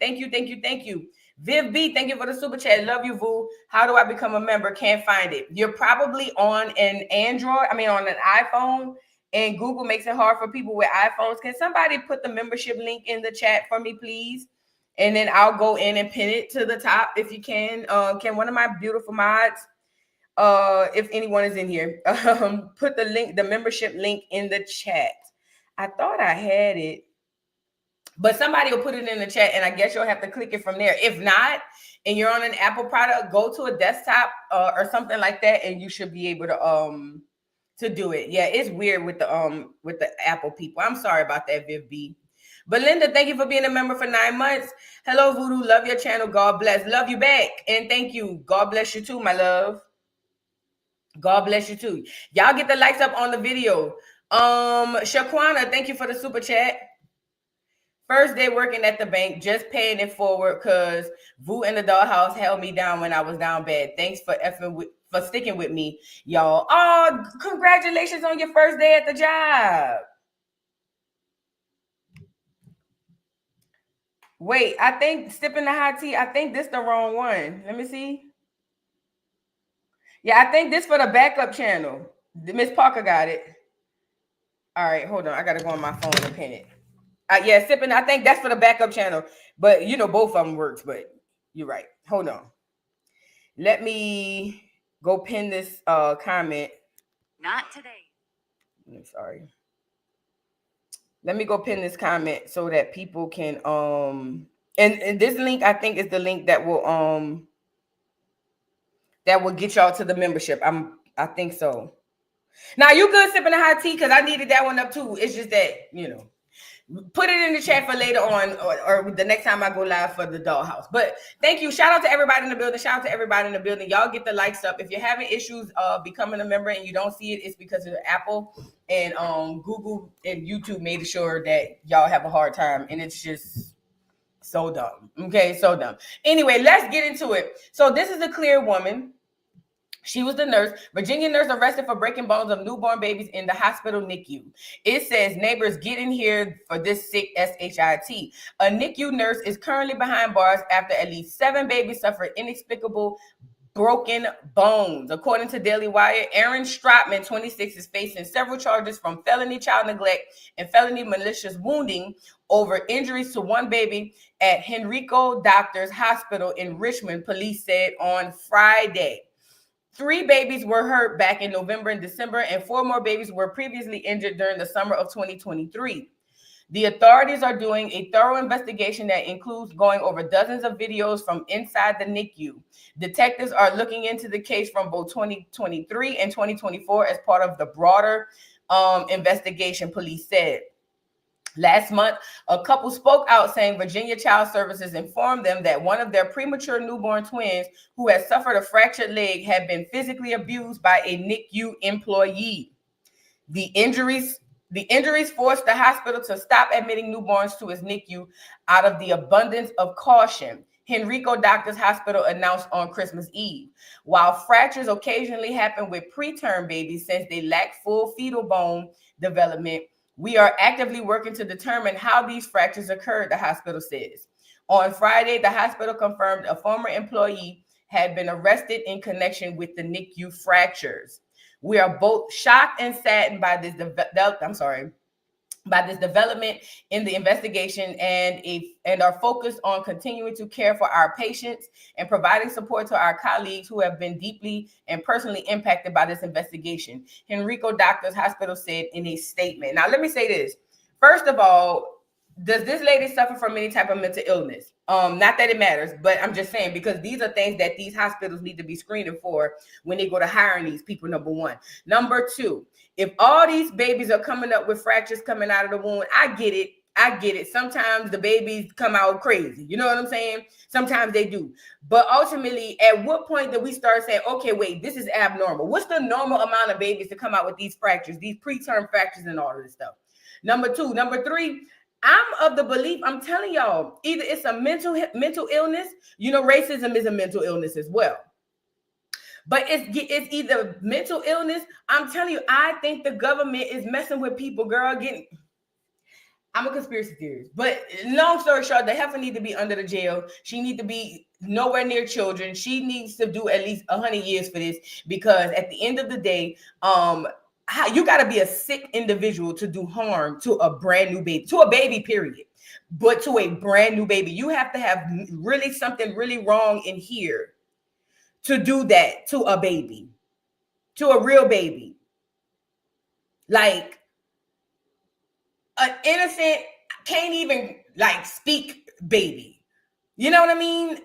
Thank you, thank you, thank you. Viv B, thank you for the super chat. Love you, Vu. How do I become a member? Can't find it. You're probably on an Android, on an iPhone, and Google makes it hard for people with iPhones. Can somebody put the membership link in the chat for me, please? And then I'll go in and pin it to the top if you can. Can one of my beautiful mods, if anyone is in here, put the link, the membership link in the chat. I thought I had it, but somebody will put it in the chat, and I guess you'll have to click it from there. If not, and you're on an Apple product, go to a desktop or something like that, and you should be able to do it. Yeah, it's weird with the Apple people. I'm sorry about that, Viv B. Belinda, thank you for being a member for 9 months. Hello, Voodoo. Love your channel. God bless. Love you back. And thank you. God bless you too, my love. God bless you too. Y'all get the likes up on the video. Shaquana, thank you for the super chat. First day working at the bank, just paying it forward because Vu and the dollhouse held me down when I was down bad. Thanks for for sticking with me, y'all. Oh, congratulations on your first day at the job. Wait, I think Sipping the Hot Tea, I think this the wrong one. Let me see. Yeah, I think this for the backup channel. Miss Parker got it. All right, hold on. I got to go on my phone and pin it. Yeah, Sipping, I think that's for the backup channel. But, both of them works, but you're right. Hold on. Let me go pin this comment. Not today. I'm sorry. Let me go pin this comment so that people can and this link I think is the link that will get y'all to the membership. I think so. Now you good Sipping the Hot Tea because I needed that one up too. It's just that, put it in the chat for later on or the next time I go live for the dollhouse. But thank you. Shout out to everybody in the building. Shout out to everybody in the building. Y'all get the likes up. If you're having issues becoming a member and you don't see it, it's because of Apple and Google and YouTube made sure that y'all have a hard time. And it's just so dumb. Okay, so dumb. Anyway, let's get into it. So this is a clear woman. She was the nurse. Virginia nurse arrested for breaking bones of newborn babies in the hospital NICU. It says, neighbors get in here for this sick SHIT. A NICU nurse is currently behind bars after at least 7 babies suffered inexplicable broken bones. According to Daily Wire, Aaron Stratman, 26, is facing several charges from felony child neglect and felony malicious wounding over injuries to one baby at Henrico Doctors Hospital in Richmond, police said on Friday. 3 babies were hurt back in November and December, and 4 more babies were previously injured during the summer of 2023. The authorities are doing a thorough investigation that includes going over dozens of videos from inside the NICU. Detectives are looking into the case from both 2023 and 2024 as part of the broader investigation, police said. Last month, a couple spoke out saying Virginia Child Services informed them that one of their premature newborn twins who had suffered a fractured leg had been physically abused by a NICU employee. The injuries forced the hospital to stop admitting newborns to its NICU out of the abundance of caution, Henrico Doctors Hospital announced on Christmas Eve. While fractures occasionally happen with preterm babies since they lack full fetal bone development, we are actively working to determine how these fractures occurred, the hospital says. On Friday, the hospital confirmed a former employee had been arrested in connection with the NICU fractures. We are both shocked and saddened by this development in the investigation and are focused on continuing to care for our patients and providing support to our colleagues who have been deeply and personally impacted by this investigation, Henrico Doctors Hospital said in a statement. Now, let me say this. First of all, does this lady suffer from any type of mental illness? Not that it matters, but I'm just saying, because these are things that these hospitals need to be screening for when they go to hiring these people, number one. Number two, if all these babies are coming up with fractures coming out of the womb, I get it. Sometimes the babies come out crazy. You know what I'm saying? Sometimes they do. But ultimately, at what point do we start saying, okay, wait, this is abnormal? What's the normal amount of babies to come out with these fractures, these preterm fractures and all of this stuff? Number two. Number three, I'm of the belief, I'm telling y'all, either it's a mental illness, racism is a mental illness as well. But it's either mental illness. I'm telling you, I think the government is messing with people, girl. I'm a conspiracy theorist. But long story short, the heifer need to be under the jail. She need to be nowhere near children. She needs to do at least 100 years for this, because at the end of the day, you got to be a sick individual to do harm to a brand new baby, to a baby, period. But to a brand new baby, you have to have really something really wrong in here to do that to a baby, to a real baby. Like, an innocent, can't even like speak baby. You know what I mean?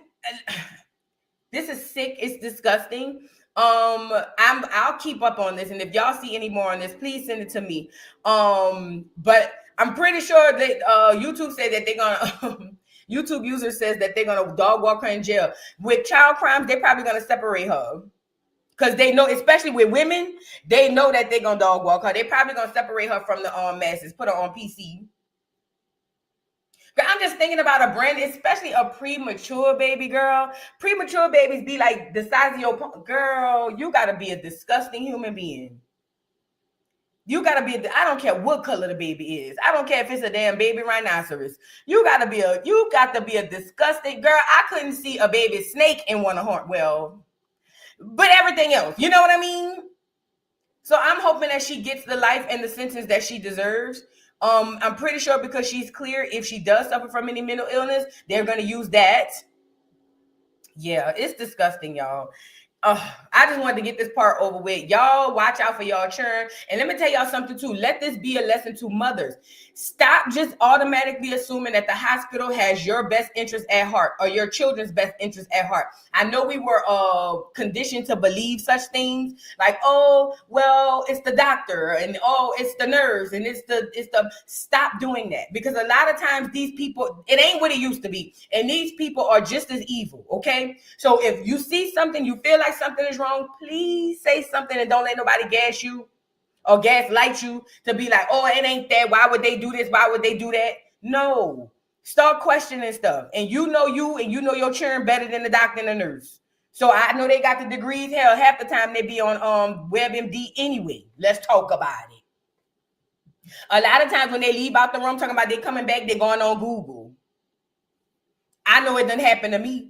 This is sick. It's disgusting. I'll keep up on this, and if y'all see any more on this, please send it to me. But I'm pretty sure that YouTube said that they're gonna YouTube user says that they're gonna dog walk her in jail. With child crimes, they're probably gonna separate her. Because they know, especially with women, they know that they're gonna dog walk her. They're probably gonna separate her from the masses, put her on PC. But I'm just thinking about a brand, especially a premature baby, girl. Premature babies be like the size of your girl. You gotta be a disgusting human being. You gotta be. I don't care what color the baby is. I don't care if it's a damn baby rhinoceros. You got to be a disgusting girl. I couldn't see a baby snake in one of her. Well, but everything else, you know what I mean? So I'm hoping that she gets the life and the sentence that she deserves. I'm pretty sure, because she's clear, if she does suffer from any mental illness, they're going to use that. Yeah, it's disgusting, y'all. I just wanted to get this part over with. Y'all watch out for y'all children. And let me tell y'all something too. Let this be a lesson to mothers. Stop just automatically assuming that the hospital has your best interest at heart, or your children's best interest at heart. I know we were conditioned to believe such things, like, oh, well, it's the doctor, and oh, it's the nurse, and it's the stop doing that, because a lot of times these people, it ain't what it used to be, and these people are just as evil. Okay, so if you see something, you feel like something is wrong, please say something, and don't let nobody gas you or gaslight you to be like, oh, it ain't that. Why would they do this? Why would they do that? No. Start questioning stuff. And you know your children better than the doctor and the nurse. So I know they got the degrees. Hell, half the time they be on WebMD anyway. Let's talk about it. A lot of times when they leave out the room talking about they coming back, they're going on Google. I know it done happened to me.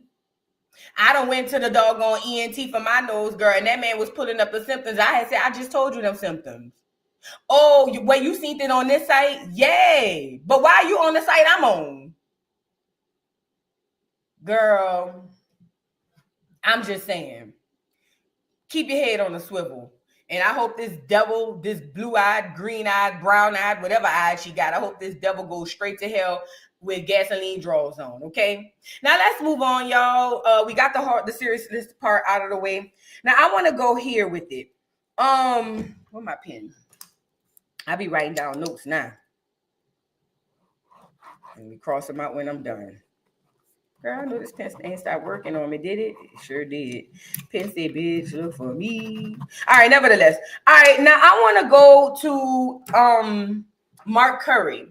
I done went to the doggone ENT for my nose, girl, and that man was pulling up the symptoms. I had said, I just told you them symptoms. Oh, you seen it on this site? Yay. But why are you on the site I'm on? Girl, I'm just saying, keep your head on a swivel. And I hope this devil, this blue-eyed, green-eyed, brown-eyed, whatever eye she got, I hope this devil goes straight to hell with gasoline draws on. Okay, now let's move on, y'all. We got the seriousness part out of the way. Now I want to go here with it. Where my pen? I be writing down notes now. Let me cross them out when I'm done. Girl, I know this pen ain't stopped working on me, did it? It sure did. Pen said, bitch, look for me. All right, nevertheless. All right, now I want to go to Mark Curry.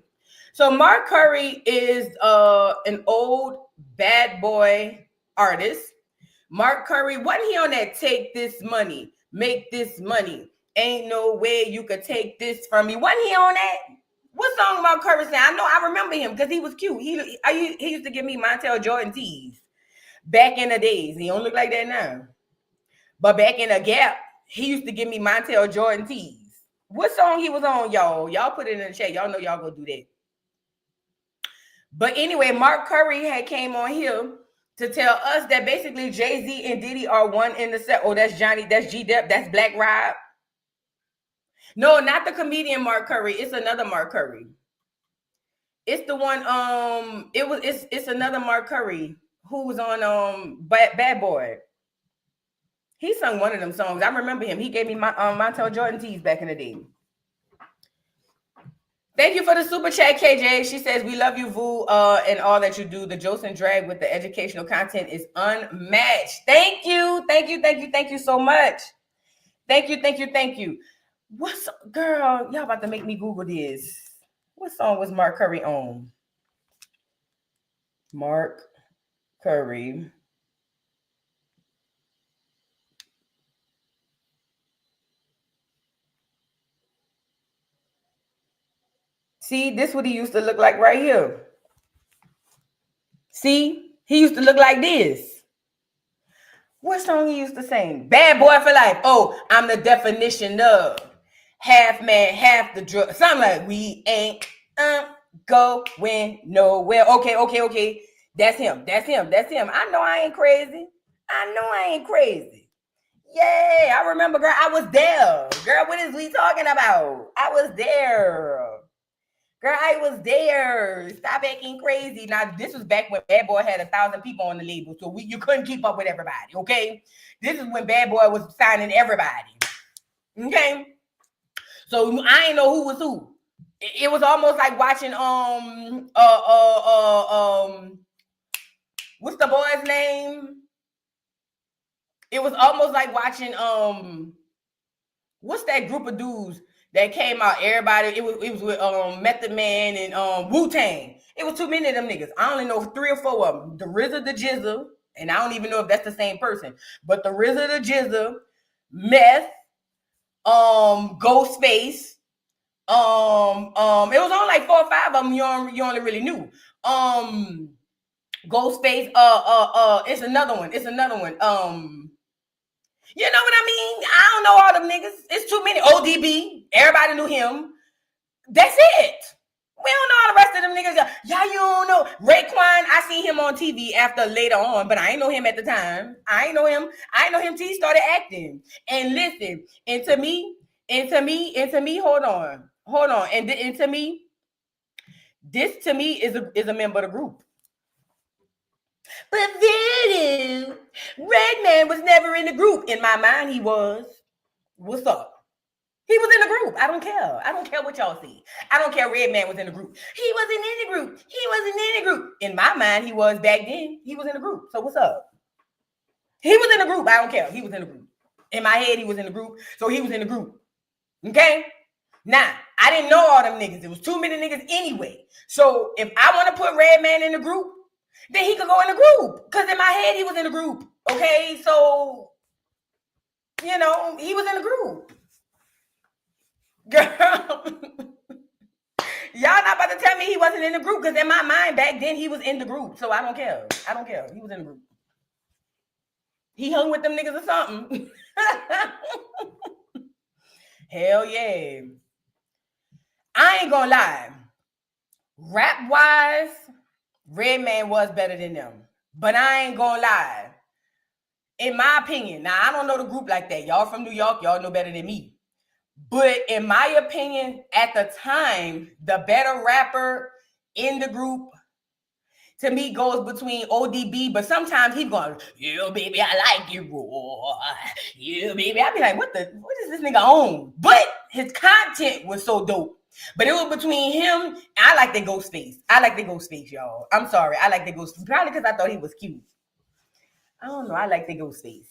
So Mark Curry is an old bad boy artist. Mark Curry, wasn't he on that Take This Money, Make This Money? Ain't no way you could take this from me. Wasn't he on that? What song about Curry saying? I know, I remember him because he was cute. He used to give me Montel Jordan tees back in the days. He don't look like that now. But back in the Gap, he used to give me Montel Jordan tees. What song he was on, y'all? Y'all put it in the chat. Y'all know y'all gonna do that. But anyway, Mark Curry had came on here to tell us that basically Jay-Z and Diddy are one in the set. Oh, that's Johnny, that's G-Dep, that's Black Rob. No, not the comedian Mark Curry. It's another Mark Curry. It's the one, it's another Mark Curry who was on Bad Boy. He sung one of them songs. I remember him. He gave me my Montel Jordan tees back in the day. Thank you for the super chat, KJ. She says, we love you, Vu, and all that you do. The Joce and Drag with the educational content is unmatched. Thank you. Thank you. Thank you. Thank you so much. Thank you. Thank you. Thank you. What's, girl, y'all about to make me Google this. What song was Mark Curry on? Mark Curry. See, this what he used to look like right here. See, he used to look like this. What song he used to sing? Bad Boy for Life. Oh, I'm the definition of half man, half the drug. Something like we ain't going nowhere. Okay. That's him. I know I ain't crazy. Yeah, I remember, girl. I was there. Girl, what is we talking about? I was there. Girl, I was there. Stop acting crazy. Now, this was back when Bad Boy had 1,000 people on the label, so you couldn't keep up with everybody, okay? This is when Bad Boy was signing everybody, okay? So I ain't know who was who. It was almost like watching what's the boy's name? It was almost like watching what's that group of dudes that came out? Everybody, it was with Method Man and Wu-Tang. It was too many of them niggas. I only know 3 or 4 of them. The RZA, the GZA, and I don't even know if that's the same person. But the RZA, the GZA, Meth, Ghostface. It was only like 4 or 5 of them you only really knew. Ghostface, it's another one. You know what I mean? I don't know all them niggas. It's too many. ODB, everybody knew him. That's it. We don't know all the rest of them niggas. Yeah, you don't know. Raekwon, I seen him on TV after later on, but I ain't know him at the time. I ain't know him till he started acting. And listen, and to me, hold on. And to me, this to me is a member of the group. But then Redman was never in the group. In my mind, he was. What's up? He was in the group. I don't care. I don't care what y'all see. I don't care. Redman was in the group. He wasn't in the group. In my mind, he was back then. He was in the group. So what's up? He was in the group. I don't care. He was in the group. In my head, he was in the group. So he was in the group. Okay? Now, I didn't know all them niggas. There was too many niggas anyway. So if I want to put Redman in the group, then he could go in the group. Because in my head, he was in the group. Okay? So, you know, he was in the group. Girl. Y'all not about to tell me he wasn't in the group. Because in my mind, back then, he was in the group. So I don't care. He was in the group. He hung with them niggas or something. Hell yeah. I ain't gonna lie. Rap-wise, Redman was better than them. But I ain't gonna lie. In my opinion, now I don't know the group like that. Y'all from New York, y'all know better than me. But in my opinion, at the time, the better rapper in the group, to me, goes between ODB, but sometimes he's going, yeah, baby, I like you, boy. Yeah, baby. I be like, what is this nigga on? But his content was so dope. But it was between him. I like the Ghostface, y'all. I'm sorry. I like the Ghostface. Probably because I thought he was cute. I don't know. I like the Ghostface.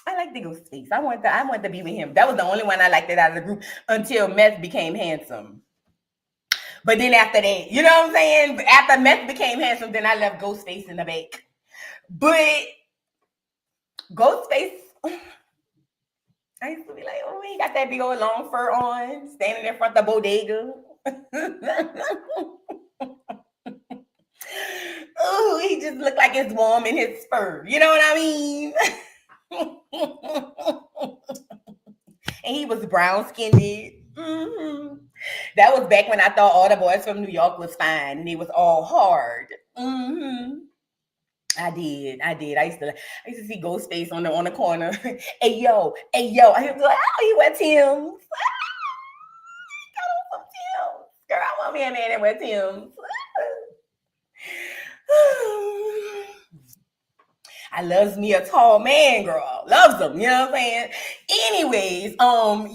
I want to be with him. That was the only one I liked out of the group until Meth became handsome. But then after that, you know what I'm saying? After Meth became handsome, then I left Ghostface in the back. But Ghostface, I used to be like, oh, he got that big old long fur on, standing in front of the bodega. Oh, he just looked like it's warm in his fur. You know what I mean? And he was brown-skinned. Mm-hmm. That was back when I thought all the boys from New York was fine and it was all hard. Mm-hmm. I did. I used to see Ghostface on the corner. Hey yo. I used to be like, oh, you wear Tim's. Got on some Tim's. Girl, I want me a man that wear Tim's. I loves me a tall man, girl. Loves him, you know what I'm saying? Anyways,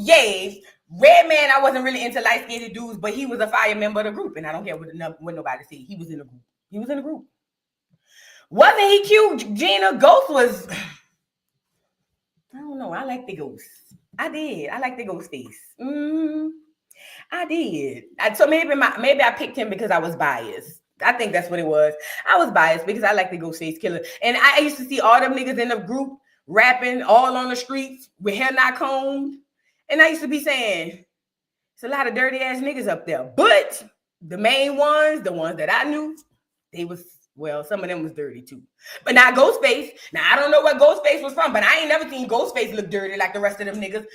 yay. Redman, I wasn't really into light-skinned dudes, but he was a fire member of the group, and I don't care what nobody said. He was in the group. Wasn't he cute, Gina? Ghost was, I don't know. I like the Ghost. I did. I like the Ghost face. I did. So maybe I picked him because I was biased. I think that's what it was. I was biased because I like the Ghostface Killer. And I used to see all them niggas in the group rapping all on the streets with hair not combed. And I used to be saying, It's a lot of dirty ass niggas up there. But the main ones, the ones that I knew, they was, well, some of them was dirty too. But now Ghostface, now I don't know where Ghostface was from, but I ain't never seen Ghostface look dirty like the rest of them niggas.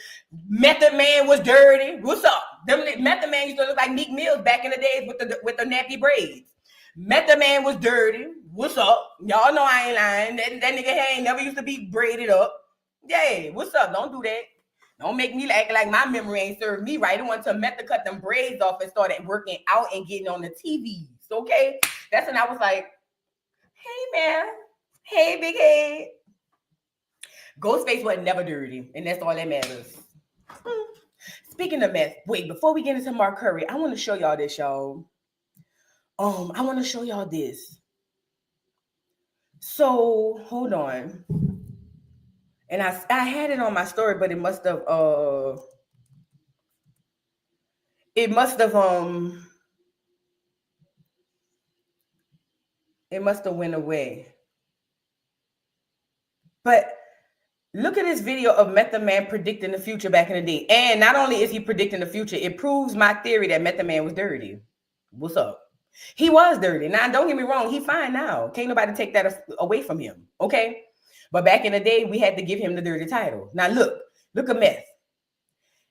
Method Man was dirty. What's up? Method Man used to look like Meek Mills back in the days with the nappy braids. Method Man was dirty. What's up? Y'all know I ain't lying. That nigga hair ain't never used to be braided up. Yeah, what's up? Don't do that. Don't make me act like my memory ain't served me right. I want to Method cut them braids off and started working out and getting on the TVs. Okay? That's when I was like, hey, man. Hey, big head. Ghostface was never dirty, and that's all that matters. Speaking of meth, wait, before we get into Mark Curry, I want to show y'all this, y'all. I want to show y'all this. So, hold on. And I had it on my story, but it must have went away. But look at this video of Method Man predicting the future back in the day. And not only is he predicting the future, it proves my theory that Method Man was dirty. What's up? He was dirty. Now, don't get me wrong. He fine now. Can't nobody take that away from him. Okay? But back in the day, we had to give him the dirty title. Now, look at Meth.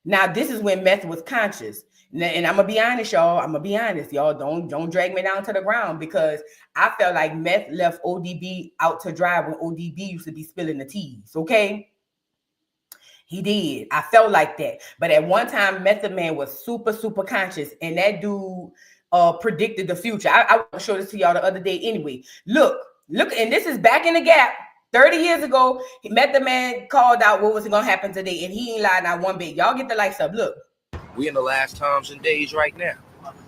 Now, this is when Meth was conscious. And I'm going to be honest, y'all. I'm going to be honest, y'all. Don't drag me down to the ground, because I felt like Meth left ODB out to dry when ODB used to be spilling the teas, okay? He did. I felt like that. But at one time, Method Man was super, super conscious. And that dude predicted the future. I want to show this to y'all the other day anyway. Look. And this is back in the gap. 30 years ago, Method Man called out what was going to happen today, and he ain't lied not one bit. Y'all get the lights up. Look. We in the last times and days right now.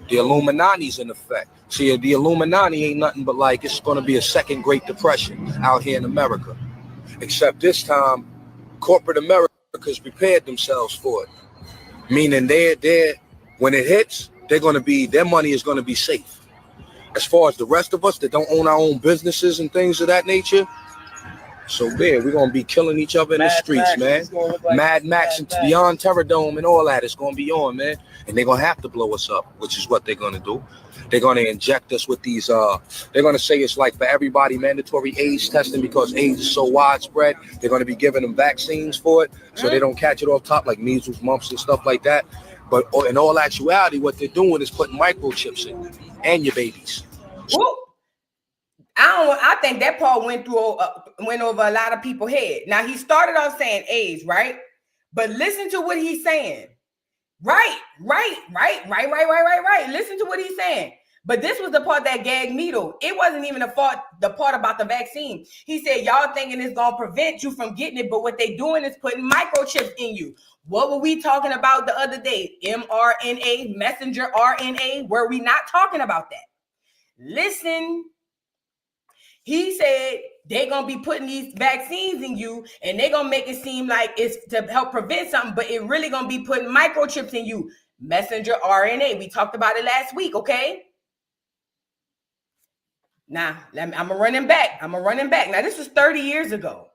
The Illuminati's in effect. See, the Illuminati ain't nothing but like it's going to be a second Great Depression out here in America. Except this time, corporate America's prepared themselves for it. Meaning they're when it hits, their money is going to be safe. As far as the rest of us that don't own our own businesses and things of that nature, so we're going to be killing each other in the streets, man. Mad Max and Beyond Terror Dome and all that is going to be on, man. And they're going to have to blow us up, which is what they're going to do. They're going to inject us with these, they're going to say it's like for everybody mandatory AIDS testing because AIDS is so widespread. They're going to be giving them vaccines for it so they don't catch it off top like measles, mumps, and stuff like that. But in all actuality, what they're doing is putting microchips in and your babies. Woo. I think that part went over a lot of people's head. Now, he started off saying AIDS, right? But listen to what he's saying. Right. Listen to what he's saying. But this was the part that gagged me, though. It wasn't even the part about the vaccine. He said, y'all thinking it's going to prevent you from getting it, but what they doing is putting microchips in you. What were we talking about the other day? mRNA, messenger RNA? Were we not talking about that? Listen. He said they're going to be putting these vaccines in you and they're going to make it seem like it's to help prevent something, but it really going to be putting microchips in you. Messenger RNA. We talked about it last week, okay? Now, I'm running back. Now, this was 30 years ago.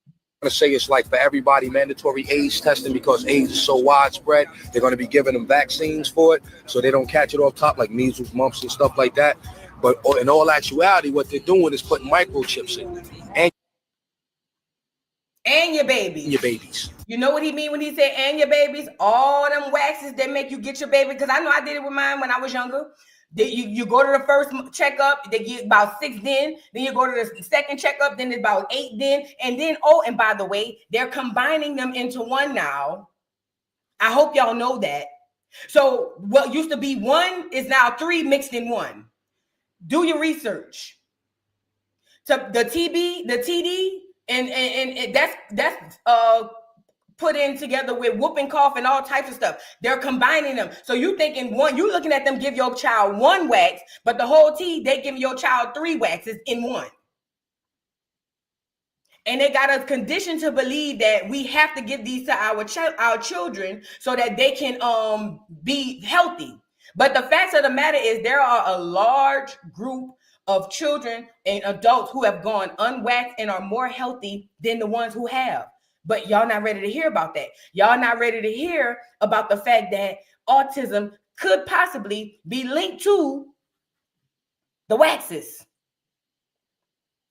I'm going to say it's like for everybody mandatory AIDS testing because AIDS is so widespread. They're going to be giving them vaccines for it so they don't catch it off top like measles, mumps, and stuff like that. But in all actuality, what they're doing is putting microchips in and your babies. You know what he mean when he said and your babies? All them waxes that make you get your baby. Because I know I did it with mine when I was younger. You go to the first checkup, they get about 6 then you go to the second checkup, then it's about 8 then. And then, and by the way, they're combining them into one now. I hope y'all know that. So what used to be 1 is now 3 mixed in 1. Do your research. So the TD, and that's put in together with whooping cough and all types of stuff. They're combining them. So you thinking you looking at them give your child 1 wax, but the whole tea they give your child 3 waxes in 1. And they got us conditioned to believe that we have to give these to our children so that they can be healthy. But the fact of the matter is there are a large group of children and adults who have gone unwaxed and are more healthy than the ones who have. But y'all not ready to hear about that. Y'all not ready to hear about the fact that autism could possibly be linked to the waxes.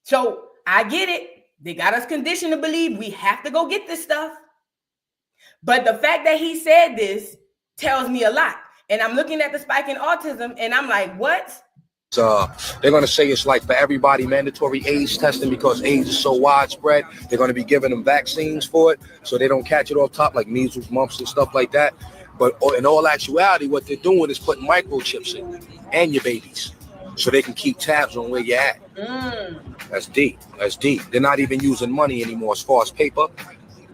So I get it. They got us conditioned to believe we have to go get this stuff. But the fact that he said this tells me a lot. And I'm looking at the spike in autism and I'm like, what? They're going to say it's like for everybody mandatory AIDS testing because AIDS is so widespread. They're going to be giving them vaccines for it so they don't catch it off top like measles, mumps, and stuff like that. But in all actuality, what they're doing is putting microchips in and your babies so they can keep tabs on where you're at. That's deep. That's deep. They're not even using money anymore as far as paper.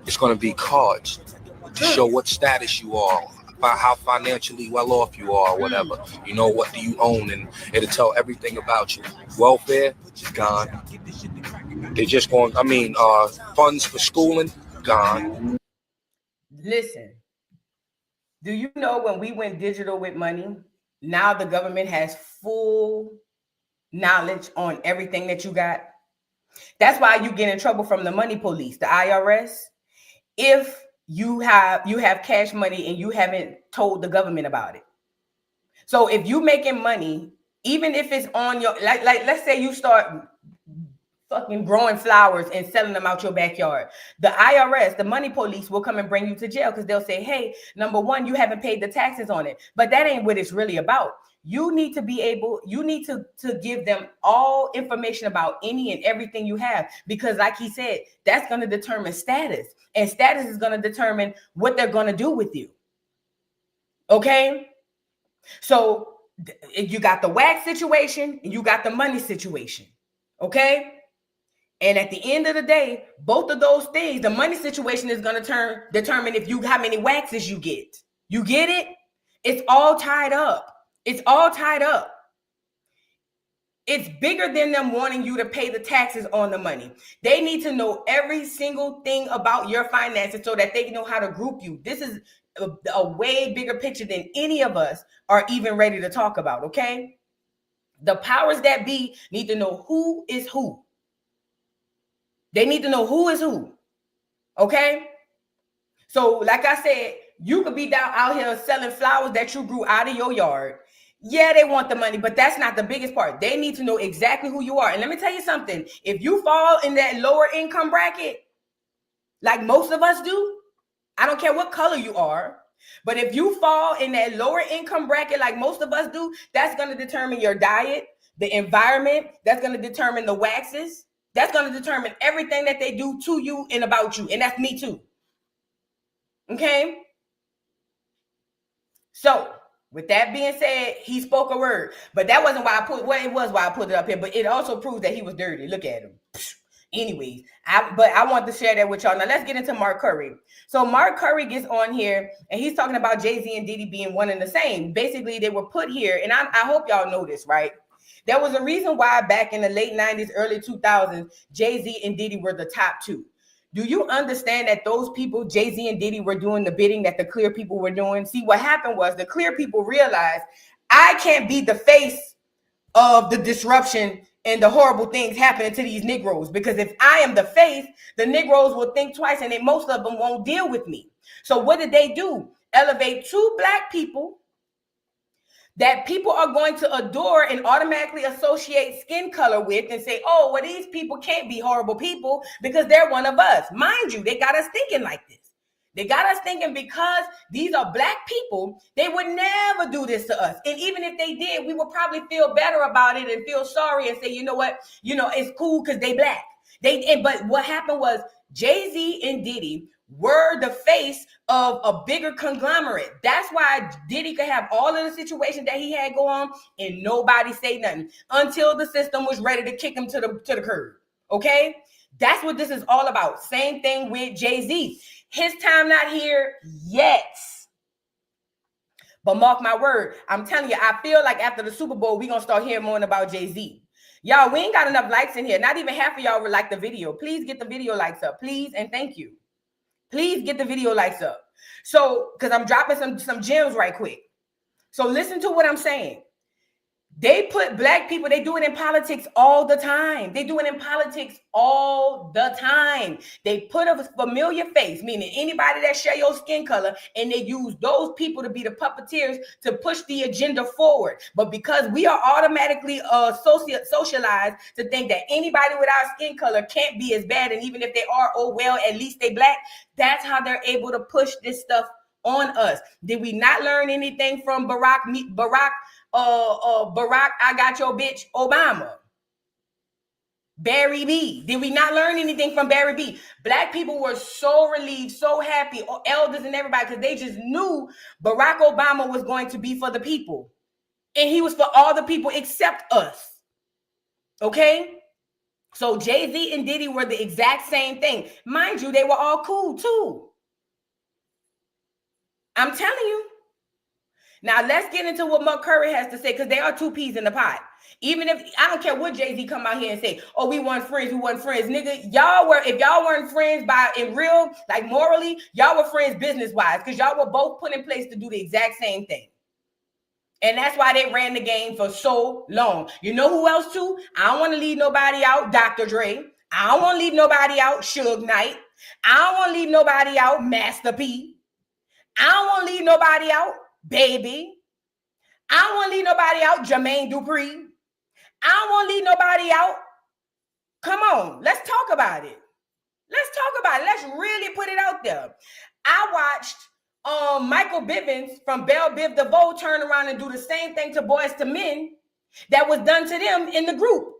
It's going to be cards to show what status you are, how financially well off you are, or whatever. You know, what do you own? And it'll tell everything about you. Welfare, gone. They're just going, funds for schooling, gone. Listen, do you know when we went digital with money, now the government has full knowledge on everything that you got? That's why you get in trouble from the money police, the IRS. If you have cash money and you haven't told the government about it. So if you making money, even if it's on your, like let's say you start fucking growing flowers and selling them out your backyard, the IRS, the money police will come and bring you to jail because they'll say, hey, number one, you haven't paid the taxes on it. But that ain't what it's really about. You need to to give them all information about any and everything you have, because like he said, that's going to determine status, and status is going to determine what they're going to do with you. Okay. So you got the wax situation and you got the money situation. Okay. And at the end of the day, both of those things, the money situation is going to determine how many waxes you get. You get it? It's all tied up. It's all tied up. It's bigger than them wanting you to pay the taxes on the money. They need to know every single thing about your finances so that they know how to group you. This is a way bigger picture than any of us are even ready to talk about, okay? The powers that be need to know who is who. They need to know who is who, okay? So like I said, you could be down out here selling flowers that you grew out of your yard. Yeah, they want the money, but that's not the biggest part. They need to know exactly who you are. And let me tell you something. If you fall in that lower income bracket, like most of us do, I don't care what color you are, but if you fall in that lower income bracket like most of us do, that's going to determine your diet, the environment, that's going to determine the waxes, that's going to determine everything that they do to you and about you. And that's me too. Okay? So, with that being said, he spoke a word, but that wasn't why I put, well, it was why I put it up here, but it also proves that he was dirty. Look at him. Anyways, I want to share that with y'all. Now let's get into Mark Curry. So Mark Curry gets on here and he's talking about Jay-Z and Diddy being one and the same. Basically, they were put here, and I hope y'all know this, right? There was a reason why back in the late 90s, early 2000s, Jay-Z and Diddy were the top two. Do you understand that those people, Jay-Z and Diddy, were doing the bidding that the clear people were doing? See, what happened was the clear people realized, I can't be the face of the disruption and the horrible things happening to these Negroes, because if I am the face, the Negroes will think twice and most of them won't deal with me. So what did they do? Elevate two black people that people are going to adore and automatically associate skin color with and say, oh, well, these people can't be horrible people because they're one of us. Mind you, they got us thinking like this. They got us thinking because these are black people, they would never do this to us. And even if they did, we would probably feel better about it and feel sorry and say, you know what, it's cool because they black. But what happened was Jay-Z and Diddy were the face of a bigger conglomerate. That's why Diddy could have all of the situations that he had go on and nobody say nothing until the system was ready to kick him to the curb. Okay? That's what this is all about. Same thing with Jay-Z. His time not here yet. But mark my word, I'm telling you, I feel like after the Super Bowl, we're going to start hearing more about Jay-Z. Y'all, we ain't got enough likes in here. Not even half of y'all would like the video. Please get the video likes up. Please and thank you. Please get the video likes up. So, because I'm dropping some gems right quick. So listen to what I'm saying. They put black people, they do it in politics all the time. They do it in politics all the time. They put a familiar face, meaning anybody that share your skin color, and they use those people to be the puppeteers to push the agenda forward. But because we are automatically socialized to think that anybody without skin color can't be as bad, and even if they are, oh well, at least they black, that's how they're able to push this stuff on us. Did we not learn anything from Barack, I got your bitch, Obama? Barry B. Did we not learn anything from Barry B? Black people were so relieved, so happy, elders and everybody, because they just knew Barack Obama was going to be for the people. And he was for all the people except us. Okay? So Jay-Z and Diddy were the exact same thing. Mind you, they were all cool too. I'm telling you. Now, let's get into what McCurry has to say, because there are two peas in the pot. Even if, I don't care what Jay-Z come out here and say, oh, we weren't friends, nigga. If y'all weren't friends in real, like morally, y'all were friends business-wise, because y'all were both put in place to do the exact same thing. And that's why they ran the game for so long. You know who else too? I don't want to leave nobody out, Dr. Dre. I don't want to leave nobody out, Suge Knight. I don't want to leave nobody out, Master P. I don't want to leave nobody out, Baby. I don't want to leave nobody out, Jermaine Dupri. I don't want to leave nobody out. Come on, let's talk about it. Let's really put it out there. I watched Michael Bivins from Belle Biv DeVoe turn around and do the same thing to Boys to Men that was done to them in the group.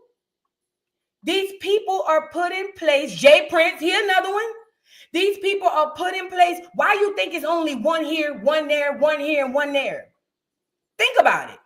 These people are put in place. Jay Prince, here another one. These people are put in place. Why you think it's only one here, one there, one here, and one there? Think about it.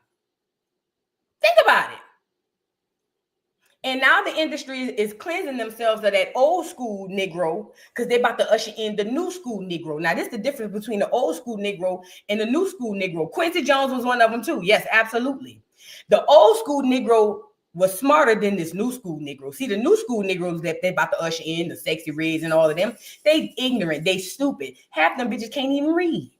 And now the industry is cleansing themselves of that old school Negro, because they're about to usher in the new school Negro. Now, this is the difference between the old school Negro and the new school Negro. Quincy Jones was one of them too. Yes, absolutely. The old school Negro was smarter than this new school Negro. See, the new school Negroes that they're about to usher in, the Sexy Reds and all of them, they ignorant, they stupid. Half them bitches can't even read.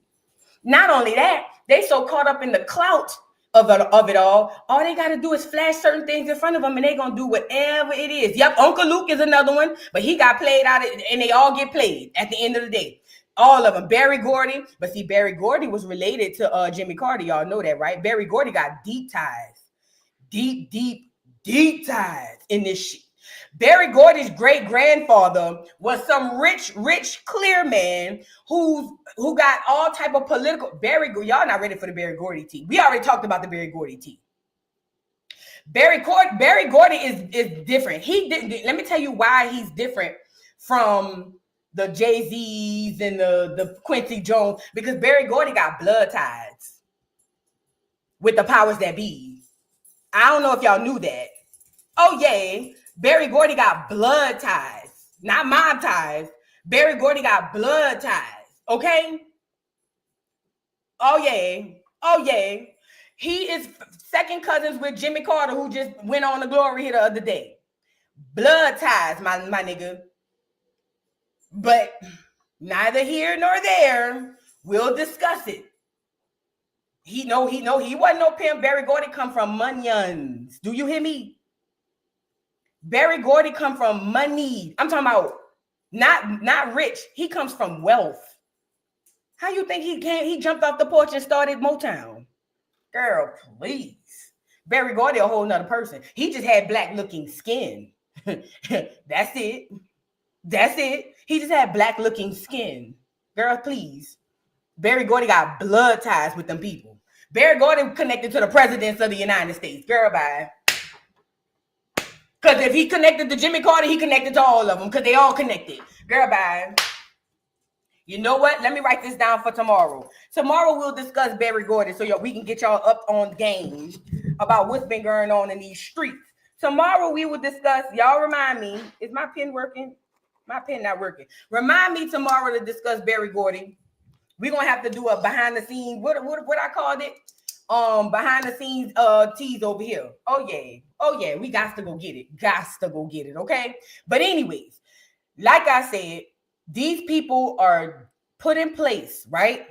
Not only that, they so caught up in the clout of it all they got to do is flash certain things in front of them, and they're going to do whatever it is. Yep, Uncle Luke is another one, but he got played out, and they all get played at the end of the day. All of them. Berry Gordy, but see, Berry Gordy was related to Jimmy Carter. Y'all know that, right? Berry Gordy got deep ties. Deep ties in this shit. Berry Gordy's great-grandfather was some rich, clear man who got all type of political. Y'all not ready for the Berry Gordy tea. We already talked about the Berry Gordy tea. Berry Gordy is different. Let me tell you why he's different from the Jay-Z's and the Quincy Jones, because Berry Gordy got blood ties with the powers that be. I don't know if y'all knew that. Oh, yeah. Berry Gordy got blood ties, not mob ties. Berry Gordy got blood ties, okay? Oh, yeah. He is second cousins with Jimmy Carter, who just went on the glory here the other day. Blood ties, my nigga. But neither here nor there. We'll discuss it. He wasn't no pimp. Berry Gordy come from Munions. Do you hear me? Berry Gordy come from money. I'm talking about not rich. He comes from wealth. How you think he jumped off the porch and started Motown? Girl, please. Berry Gordy a whole nother person. He just had black looking skin. That's it. He just had black looking skin. Girl, please. Berry Gordy got blood ties with them people. Berry Gordy connected to the presidents of the United States. Girl, bye. Because if he connected to Jimmy Carter, he connected to all of them, because they all connected. Girl, bye. You know what? Let me write this down for tomorrow. Tomorrow we'll discuss Berry Gordy so we can get y'all up on game about what's been going on in these streets. Tomorrow we will discuss, y'all remind me, is my pen working? My pen not working. Remind me tomorrow to discuss Berry Gordy. We're going to have to do a behind the scenes, what I called it? Behind the scenes tease over here. Oh yeah, we got to go get it. Okay, but anyways, like I said, these people are put in place, right?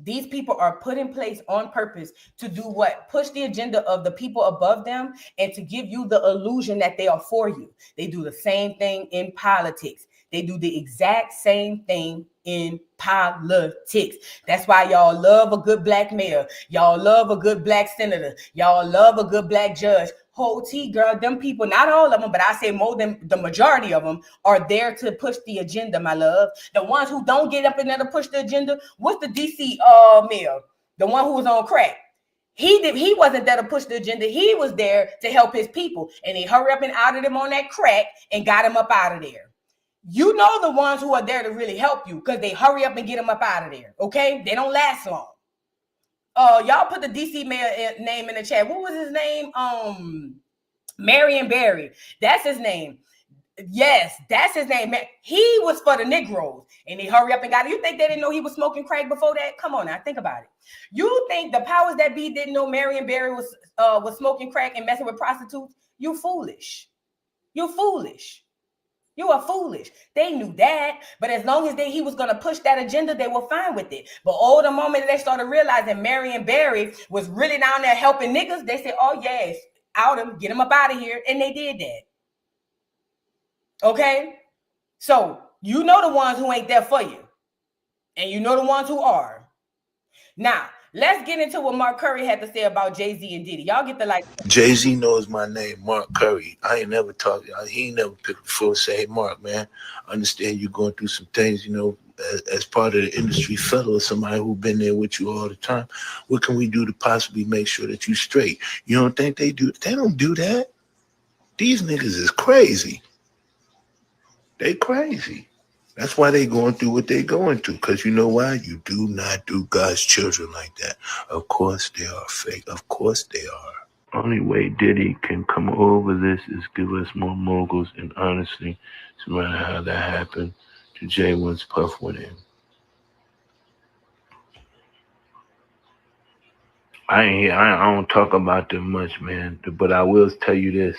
These people are put in place on purpose to do what? Push the agenda of the people above them and to give you the illusion that they are for you. They do the same thing in politics. They do the exact same thing in politics. That's why y'all love a good black mayor. Y'all love a good black senator. Y'all love a good black judge. Whole T, girl, them people, not all of them, but I say more than the majority of them are there to push the agenda, my love. The ones who don't get up in there to push the agenda, what's the DC mayor? The one who was on crack. He wasn't there to push the agenda. He was there to help his people. And they hurry up and outed him on that crack and got him up out of there. You know the ones who are there to really help you because they hurry up and get him up out of there. Okay? They don't last long. Y'all put the DC mayor name in the chat. What was his name? Marion Barry. That's his name. Yes, that's his name. He was for the Negroes, and they hurry up and got it. You think they didn't know he was smoking crack before that? Come on now, think about it. You think the powers that be didn't know Marion Barry was smoking crack and messing with prostitutes? You foolish. You foolish. You are foolish. They knew that, but as long as he was going to push that agenda, they were fine with it. But the moment they started realizing Marion Barry was really down there helping niggas, they said, oh, yes, out him, get him up out of here. And they did that. Okay? So you know the ones who ain't there for you. And you know the ones who are. Now, let's get into what Mark Curry had to say about Jay-Z and Diddy. Y'all get the like. Jay-Z knows my name, Mark Curry. I ain't never talked. He ain't never picked before. Say, hey, Mark, man, I understand you going through some things, you know, as part of the industry fellow, somebody who been there with you all the time. What can we do to possibly make sure that you straight? You don't think they do? They don't do that. These niggas is crazy. They crazy. That's why they going through what they going through. Because you know why? You do not do God's children like that. Of course they are fake. Of course they are. Only way Diddy can come over this is give us more moguls. And honestly, no matter how that happened to Jay once Puff went in. I don't talk about them much, man. But I will tell you this.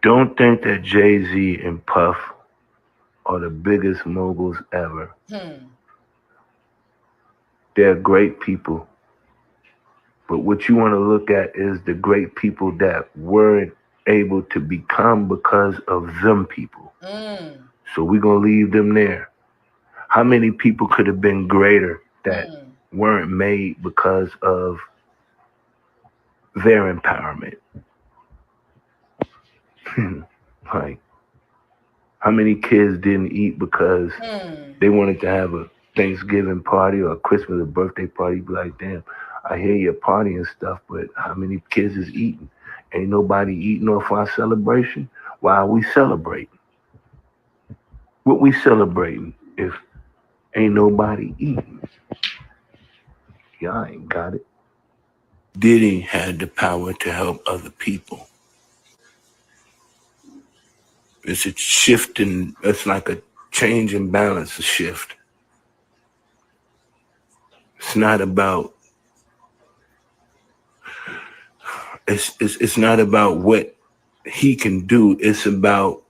Don't think that Jay-Z and Puff are the biggest moguls ever. They're great people. But what you want to look at is the great people that weren't able to become because of them people. So we're going to leave them there. How many people could have been greater that weren't made because of their empowerment? Like, how many kids didn't eat because they wanted to have a Thanksgiving party or a Christmas or birthday party? Be like, damn, I hear you party and stuff, but how many kids is eating? Ain't nobody eating off our celebration? Why are we celebrating? What we celebrating if ain't nobody eating? Y'all ain't got it. Diddy had the power to help other people. It's a shift in, it's like a change in balance, a shift. It's not about, it's not about what he can do. It's about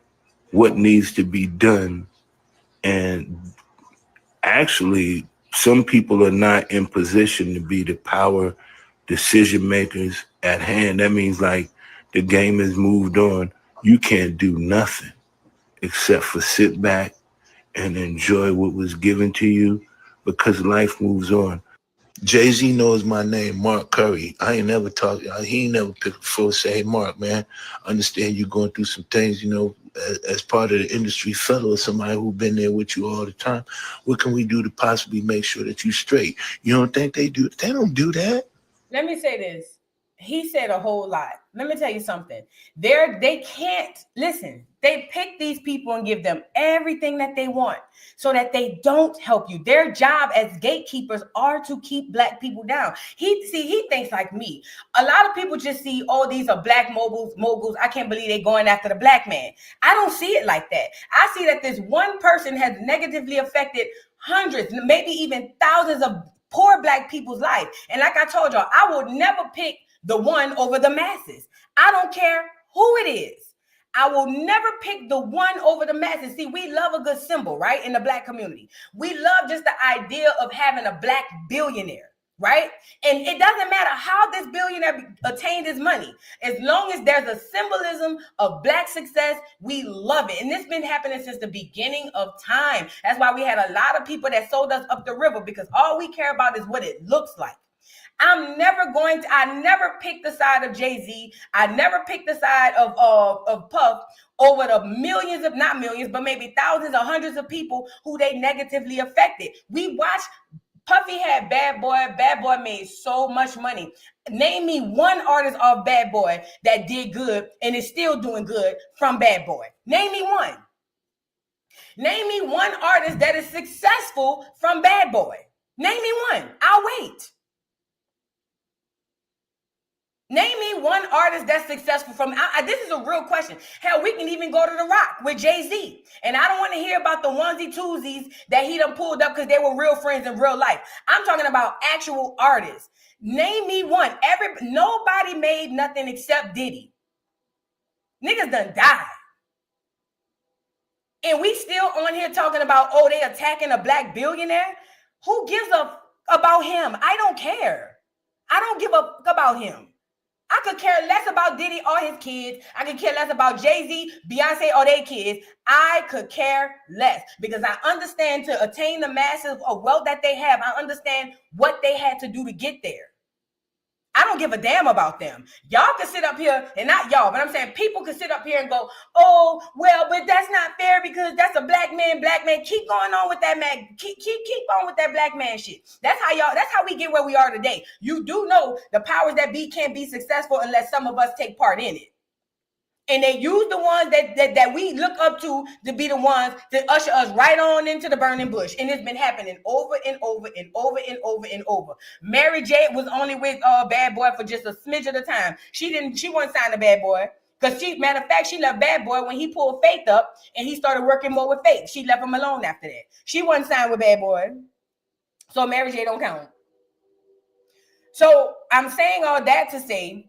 what needs to be done. And actually, some people are not in position to be the power decision makers at hand. That means like the game has moved on. You can't do nothing except for sit back and enjoy what was given to you because life moves on. Jay-Z knows my name, Mark Curry. I ain't never talked. He ain't never picked before. Say, hey, Mark, man, I understand you going through some things, you know, as part of the industry fellow, somebody who been there with you all the time. What can we do to possibly make sure that you straight? You don't think they do? They don't do that. Let me say this. He said a whole lot. Let me tell you something. They can't listen. They pick these people and give them everything that they want so that they don't help you. Their job as gatekeepers are to keep black people down. He thinks like me. A lot of people just see, oh, these are black moguls. I can't believe they're going after the black man. I don't see it like that. I see that this one person has negatively affected hundreds, maybe even thousands of poor black people's life. And like I told y'all, I would never pick the one over the masses. I don't care who it is. I will never pick the one over the masses. See, we love a good symbol, right? In the Black community. We love just the idea of having a Black billionaire, right? And it doesn't matter how this billionaire attained his money. As long as there's a symbolism of Black success, we love it. And this has been happening since the beginning of time. That's why we had a lot of people that sold us up the river, because all we care about is what it looks like. I never picked the side of Jay-Z. I never picked the side of Puff over the millions of, not millions, but maybe thousands or hundreds of people who they negatively affected. We watched, Puffy had Bad Boy. Bad Boy made so much money. Name me one artist of Bad Boy that did good and is still doing good from Bad Boy. Name me one. Name me one artist that is successful from Bad Boy. Name me one. I'll wait. Name me one artist that's successful from, this is a real question. Hell, we can even go to The Rock with Jay-Z. And I don't want to hear about the onesie twosies that he done pulled up because they were real friends in real life. I'm talking about actual artists. Name me one. Nobody made nothing except Diddy. Niggas done died. And we still on here talking about, oh, they attacking a Black billionaire? Who gives a about him? I don't care. I don't give a fuck about him. I could care less about Diddy or his kids. I could care less about Jay-Z, Beyonce, or their kids. I could care less because I understand to attain the massive wealth that they have, I understand what they had to do to get there. I don't give a damn about them. Y'all can sit up here, and not y'all, but I'm saying people can sit up here and go, oh, well, but that's not fair because that's a black man. Keep going on with that man. Keep on with that black man shit. That's how we get where we are today. You do know the powers that be can't be successful unless some of us take part in it. And they use the ones that we look up to be the ones that usher us right on into the burning bush. And it's been happening over and over and over and over and over. Mary J was only with Bad Boy for just a smidge of the time. She wasn't signed to Bad Boy. Because matter of fact, she left Bad Boy when he pulled Faith up and he started working more with Faith. She left him alone after that. She wasn't signed with Bad Boy. So Mary J don't count. So I'm saying all that to say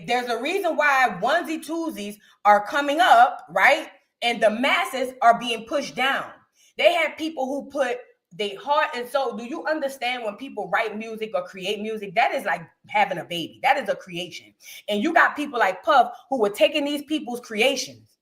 there's a reason why onesie twosies are coming up, right? And the masses are being pushed down. They have people who put their heart and soul. Do you understand when people write music or create music? That is like having a baby. That is a creation. And you got people like Puff who were taking these people's creations,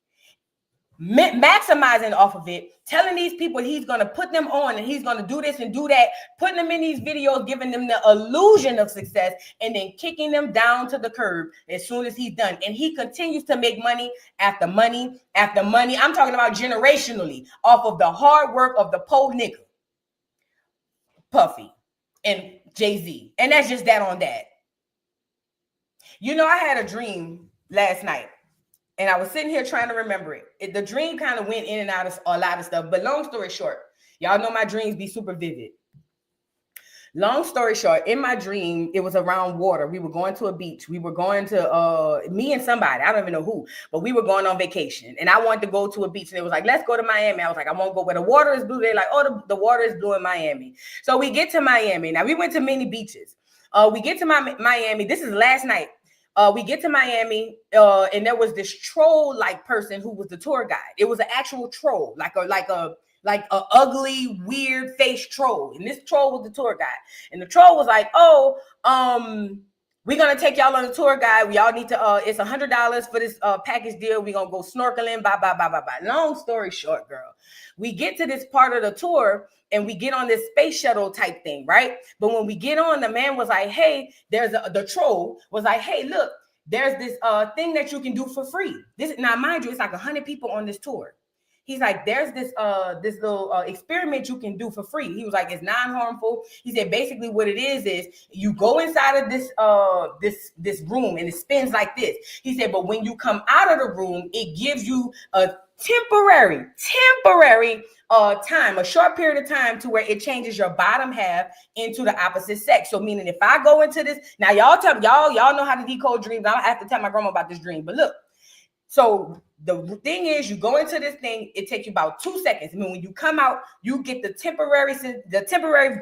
maximizing off of it, telling these people he's going to put them on and he's going to do this and do that, putting them in these videos, giving them the illusion of success, and then kicking them down to the curb as soon as he's done. And he continues to make money after money after money. I'm talking about generationally off of the hard work of the po nigga, Puffy and Jay-Z. And that's just that on that. You know, I had a dream last night. And I was sitting here trying to remember it. The dream kind of went in and out of a lot of stuff. But long story short, y'all know my dreams be super vivid. Long story short, in my dream, it was around water. We were going to a beach. We were going to, me and somebody, I don't even know who, but we were going on vacation. And I wanted to go to a beach. And it was like, let's go to Miami. I was like, I won't go where the water is blue. They're like, oh, the water is blue in Miami. So we get to Miami. Now, we went to many beaches. We get to Miami. This is last night. We get to Miami, and there was this troll-like person who was the tour guide. It was an actual troll, like a ugly, weird face troll. And this troll was the tour guide. And the troll was like, oh, we're gonna take y'all on the tour guide. We all need to. It's $100 for this package deal. We're gonna go snorkeling. Bye. Long story short, girl, we get to this part of the tour. And we get on this space shuttle type thing, right? But when we get on, the man was like, hey, the troll was like, hey, look, there's this thing that you can do for free. Now, mind you, it's like 100 people on this tour. He's like, there's this little experiment you can do for free. He was like, it's non-harmful. He said, basically what it is you go inside of this room and it spins like this. He said, but when you come out of the room, it gives you a temporary time, a short period of time to where it changes your bottom half into the opposite sex. So meaning if I go into this, now y'all know how to decode dreams. I don't have to tell my grandma about this dream, but look, so The thing is, you go into this thing, it takes you about 2 seconds. I mean, when you come out, you get the temporary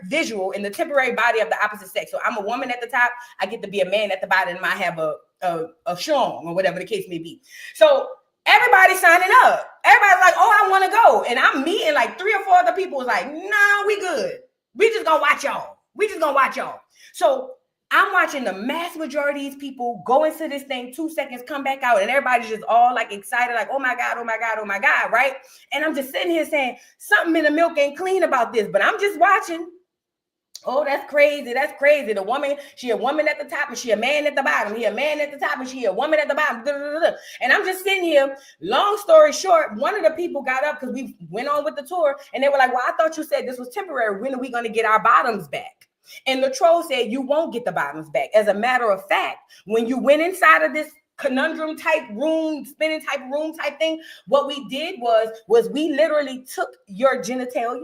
visual and the temporary body of the opposite sex. So I'm a woman at the top, I get to be a man at the bottom, and I have a shlong or whatever the case may be. So everybody's signing up. Everybody's like, oh, I want to go. And I'm meeting like 3 or 4 other people was like, nah, we good. We just gonna watch y'all. So I'm watching the mass majority of these people go into this thing 2 seconds, come back out, and everybody's just all like excited, like, oh my God, right? And I'm just sitting here saying, something in the milk ain't clean about this, but I'm just watching. Oh, that's crazy. The woman, she a woman at the top and she a man at the bottom. He a man at the top and she a woman at the bottom. And I'm just sitting here. Long story short, one of the people got up because we went on with the tour and they were like, well, I thought you said this was temporary. When are we going to get our bottoms back? And the troll said, you won't get the bottoms back. As a matter of fact, when you went inside of this conundrum type room, spinning type room type thing, what we did was we literally took your genitalia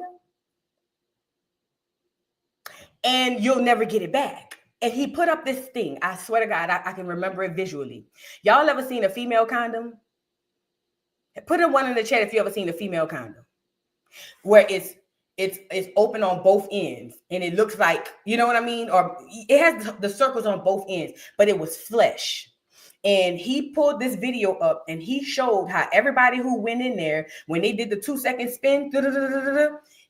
and you'll never get it back. And he put up this thing. I swear to God, I can remember it visually. Y'all ever seen a female condom? Put a one in the chat if you ever seen a female condom, where it's open on both ends and it looks like, you know what I mean? Or it has the circles on both ends, but it was flesh. And he pulled this video up and he showed how everybody who went in there, when they did the 2 second spin,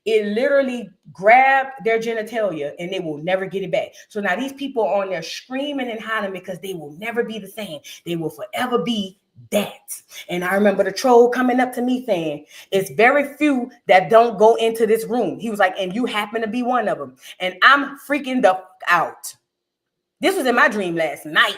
it literally grabbed their genitalia and they will never get it back. So now these people are on there screaming and hollering because they will never be the same. They will forever be that. And I remember the troll coming up to me saying, it's very few that don't go into this room. He was like, and you happen to be one of them. And I'm freaking the out. This was in my dream last night.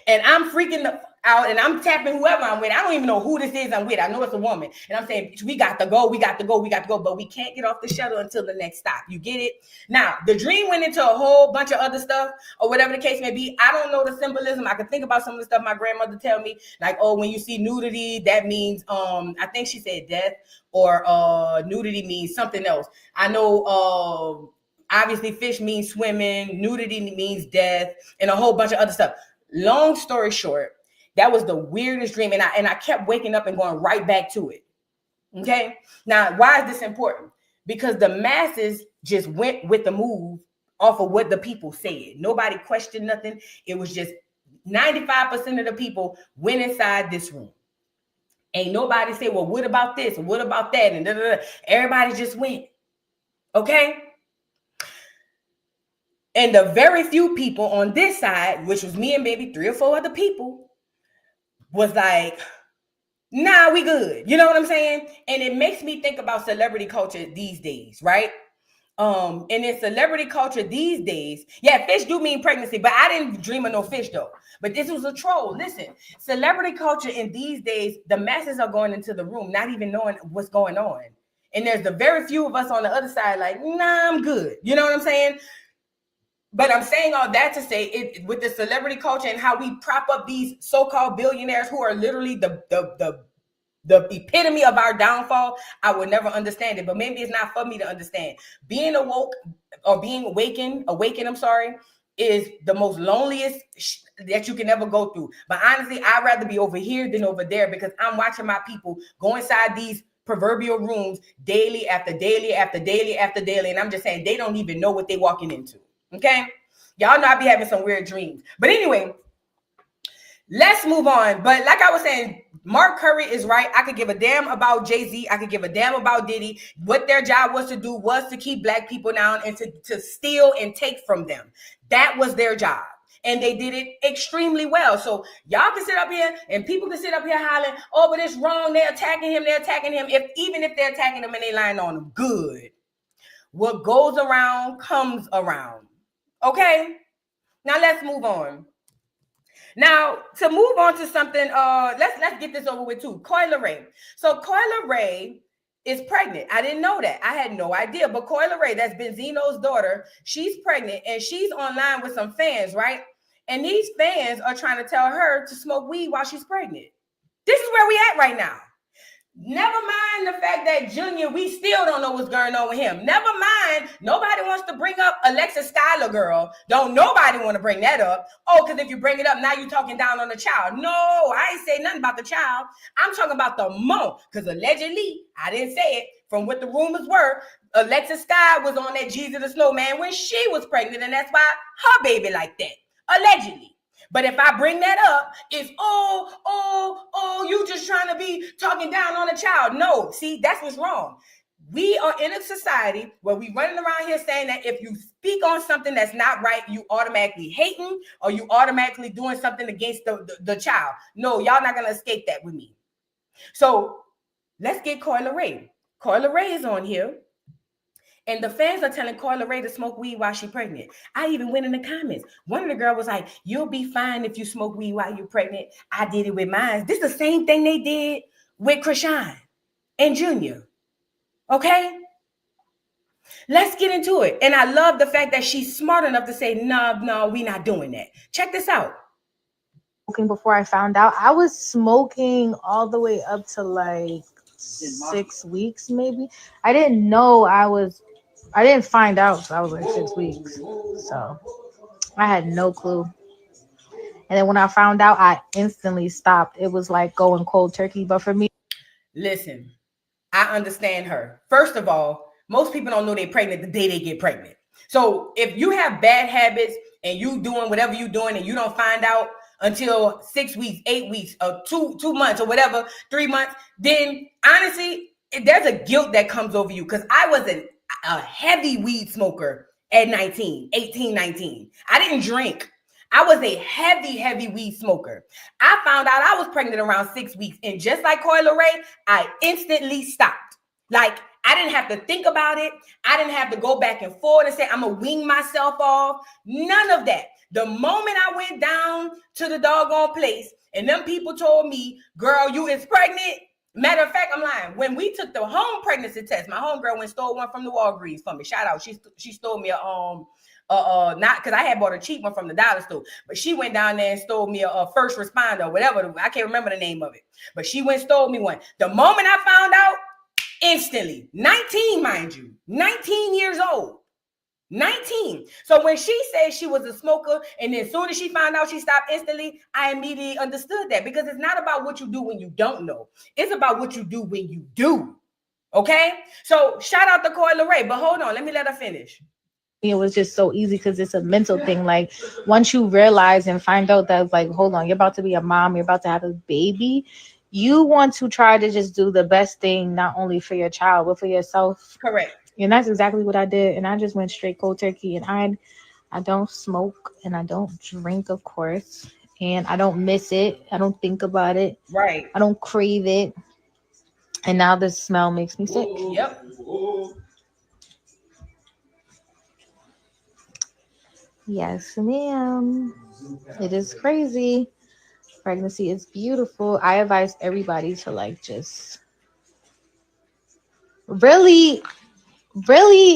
And I'm freaking the out and I'm tapping whoever I'm with. I don't even know who this is I'm with. I know it's a woman. And I'm saying, we got to go, but we can't get off the shuttle until the next stop. You get it? Now, the dream went into a whole bunch of other stuff or whatever the case may be. I don't know the symbolism. I can think about some of the stuff my grandmother tell me, like, oh, when you see nudity, that means, I think she said death, or nudity means something else. I know, obviously fish means swimming, nudity means death, and a whole bunch of other stuff. Long story short, that was the weirdest dream. And I kept waking up and going right back to it. Okay. Now, why is this important? Because the masses just went with the move off of what the people said. Nobody questioned nothing. It was just 95% of the people went inside this room. Ain't nobody said, well, what about this? And what about that? And everybody just went. Okay. And the very few people on this side, which was me and maybe 3 or 4 other people, was like, nah, we good. You know what I'm saying? And it makes me think about celebrity culture these days, right? And in celebrity culture these days, yeah, fish do mean pregnancy, but I didn't dream of no fish though. But this was a troll. Listen, celebrity culture in these days, the masses are going into the room, not even knowing what's going on. And there's the very few of us on the other side, like, nah, I'm good. You know what I'm saying? But I'm saying all that to say it with the celebrity culture and how we prop up these so-called billionaires who are literally the epitome of our downfall. I would never understand it, but maybe it's not for me to understand. Being awoke or being awakened, is the most loneliest that you can ever go through. But honestly, I'd rather be over here than over there because I'm watching my people go inside these proverbial rooms daily after daily after daily after daily. And I'm just saying they don't even know what they're walking into. Okay, y'all know I be having some weird dreams. But anyway, let's move on. But like I was saying, Mark Curry is right. I could give a damn about Jay-Z. I could give a damn about Diddy. What their job was to do was to keep black people down and to steal and take from them. That was their job. And they did it extremely well. So y'all can sit up here and people can sit up here hollering, oh, but it's wrong. They're attacking him. Even if they're attacking him and they lying on him, good. What goes around comes around. Okay, now let's move on. Now to move on to something, let's get this over with too. Coi Leray. So Coi Leray is pregnant. I didn't know that. I had no idea. But Coi Leray, that's Benzino's daughter, she's pregnant and she's online with some fans, right? And these fans are trying to tell her to smoke weed while she's pregnant. This is where we at right now. Never mind the fact that Junior, we still don't know what's going on with him. Never mind, nobody wants to bring up Alexis Skyler, girl. Don't nobody want to bring that up. Oh, because if you bring it up, now you're talking down on the child. No, I ain't say nothing about the child. I'm talking about the mom. Because allegedly, I didn't say it, from what the rumors were, Alexis Sky was on that Jesus the Snowman when she was pregnant, and that's why her baby like that. Allegedly. But if I bring that up, it's, you just trying to be talking down on a child. No, see, that's what's wrong. We are in a society where we running around here saying that if you speak on something that's not right, you automatically hating or you automatically doing something against the child. No, y'all not going to escape that with me. So let's get Coi Leray. Coi Leray is on here. And the fans are telling Coi Leray to smoke weed while she's pregnant. I even went in the comments. One of the girls was like, you'll be fine if you smoke weed while you're pregnant. I did it with mine. This is the same thing they did with Krishan and Junior. Okay? Let's get into it. And I love the fact that she's smart enough to say, no, we're not doing that. Check this out. Before I found out, I was smoking all the way up to like 6 weeks, maybe. I didn't know I didn't find out until I was like 6 weeks. So I had no clue. And then when I found out, I instantly stopped. It was like going cold turkey. But for me, listen, I understand her. First of all, most people don't know they're pregnant the day they get pregnant. So if you have bad habits and you doing whatever you're doing and you don't find out until 6 weeks, 8 weeks, or two months or whatever, 3 months, then honestly, there's a guilt that comes over you. Because I was a heavy weed smoker at 18, 19. I didn't drink. I was a heavy weed smoker. I found out I was pregnant around 6 weeks. And just like Coi Leray, I instantly stopped. Like, I didn't have to think about it. I didn't have to go back and forth and say, I'm going to wean myself off. None of that. The moment I went down to the doggone place and them people told me, girl, you is pregnant. Matter of fact, I'm lying. When we took the home pregnancy test, my homegirl went and stole one from the Walgreens for me. Shout out. She stole me not because I had bought a cheap one from the dollar store, but she went down there and stole me a first responder or whatever. I can't remember the name of it, but she went and stole me one. The moment I found out, instantly, 19, mind you, 19 years old. 19. So when she said she was a smoker, and then as soon as she found out she stopped instantly, I immediately understood that, because it's not about what you do when you don't know. It's about what you do when you do. Okay? So shout out to Coi Leray, but hold on, let me let her finish. It was just so easy because it's a mental thing. Like, once you realize and find out that, like, hold on, you're about to be a mom, you're about to have a baby, you want to try to just do the best thing, not only for your child, but for yourself. Correct. And that's exactly what I did. And I just went straight cold turkey. And I don't smoke and I don't drink, of course. And I don't miss it. I don't think about it. Right. I don't crave it. And now the smell makes me sick. Yep. Yes, ma'am. It is crazy. Pregnancy is beautiful. I advise everybody to, like, just really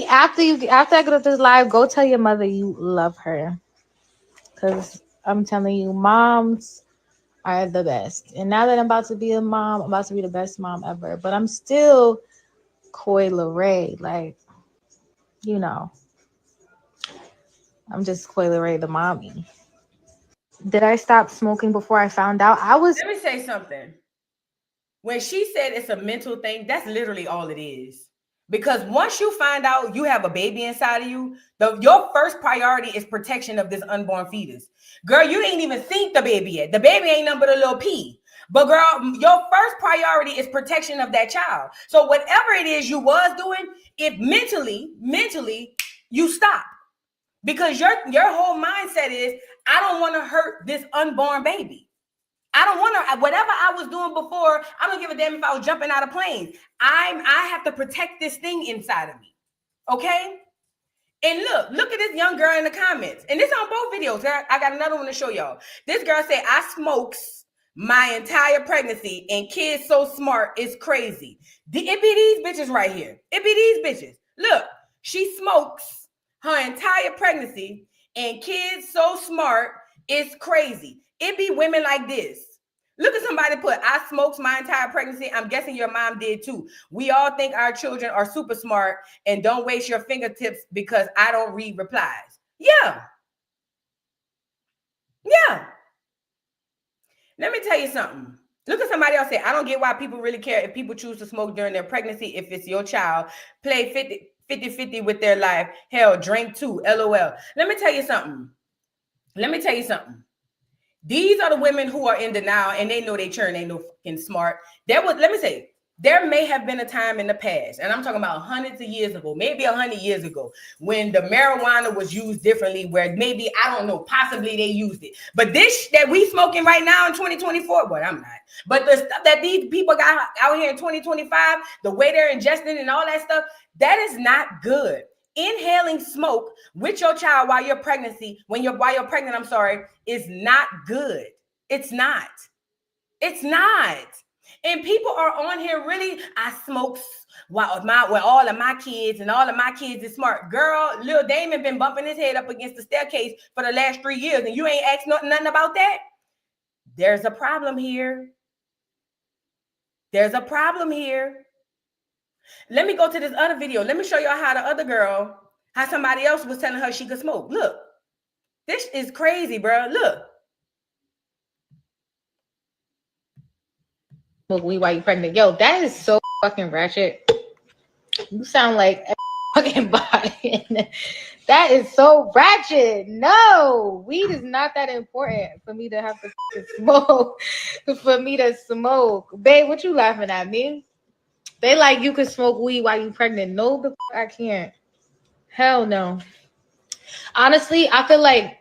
after I go to this live, go tell your mother you love her, because I'm telling you, moms are the best. And now that I'm about to be a mom, I'm about to be the best mom ever. But I'm still Coi Leray, like, you know, I'm just Coi Leray, the mommy. Did I stop smoking before I found out? Let me say something. When she said it's a mental thing, that's literally all it is. Because once you find out you have a baby inside of you, your first priority is protection of this unborn fetus. Girl, you ain't even seen the baby yet. The baby ain't nothing but a little pea. But girl, your first priority is protection of that child. So whatever it is you was doing, if mentally, you stop. Because your whole mindset is, I don't want to hurt this unborn baby. I don't want to, whatever I was doing before, I don't give a damn if I was jumping out of planes. I have to protect this thing inside of me. Okay? And look at this young girl in the comments. And this on both videos. I got another one to show y'all. This girl said, I smokes my entire pregnancy and kids so smart, it's crazy. It be these bitches right here. It be these bitches. Look, she smokes her entire pregnancy and kids so smart, it's crazy. It be women like this. Look at somebody put, I smoked my entire pregnancy. I'm guessing your mom did too. We all think our children are super smart and don't waste your fingertips because I don't read replies. Yeah. Yeah. Let me tell you something. Look at somebody else say, I don't get why people really care if people choose to smoke during their pregnancy. If it's your child, play 50-50 with their life. Hell, drink too. LOL. Let me tell you something. These are the women who are in denial and they know they churn ain't no fucking smart. There may have been a time in the past, and I'm talking about hundreds of years ago, maybe 100 years ago, when the marijuana was used differently, where maybe, I don't know, possibly they used it. But this that we smoking right now in 2024, well, I'm not. But the stuff that these people got out here in 2025, the way they're ingesting and all that stuff, that is not good. Inhaling smoke with your child while you're pregnant, is not good. It's not. And people are on here really, I smoke with all of my kids and all of my kids is smart. Girl, Lil Damon been bumping his head up against the staircase for the last 3 years and you ain't asked nothing about that? There's a problem here. Let me go to this other video. Let me show y'all how the other girl, how somebody else was telling her she could smoke. Look, this is crazy, bro. Look. Smoke weed while you pregnant. Yo, that is so fucking ratchet. You sound like a fucking body. That is so ratchet. No, weed is not that important for me to have to smoke. Babe, what you laughing at me? They like you could smoke weed while you pregnant. No, the fuck I can't. Hell no. Honestly, I feel like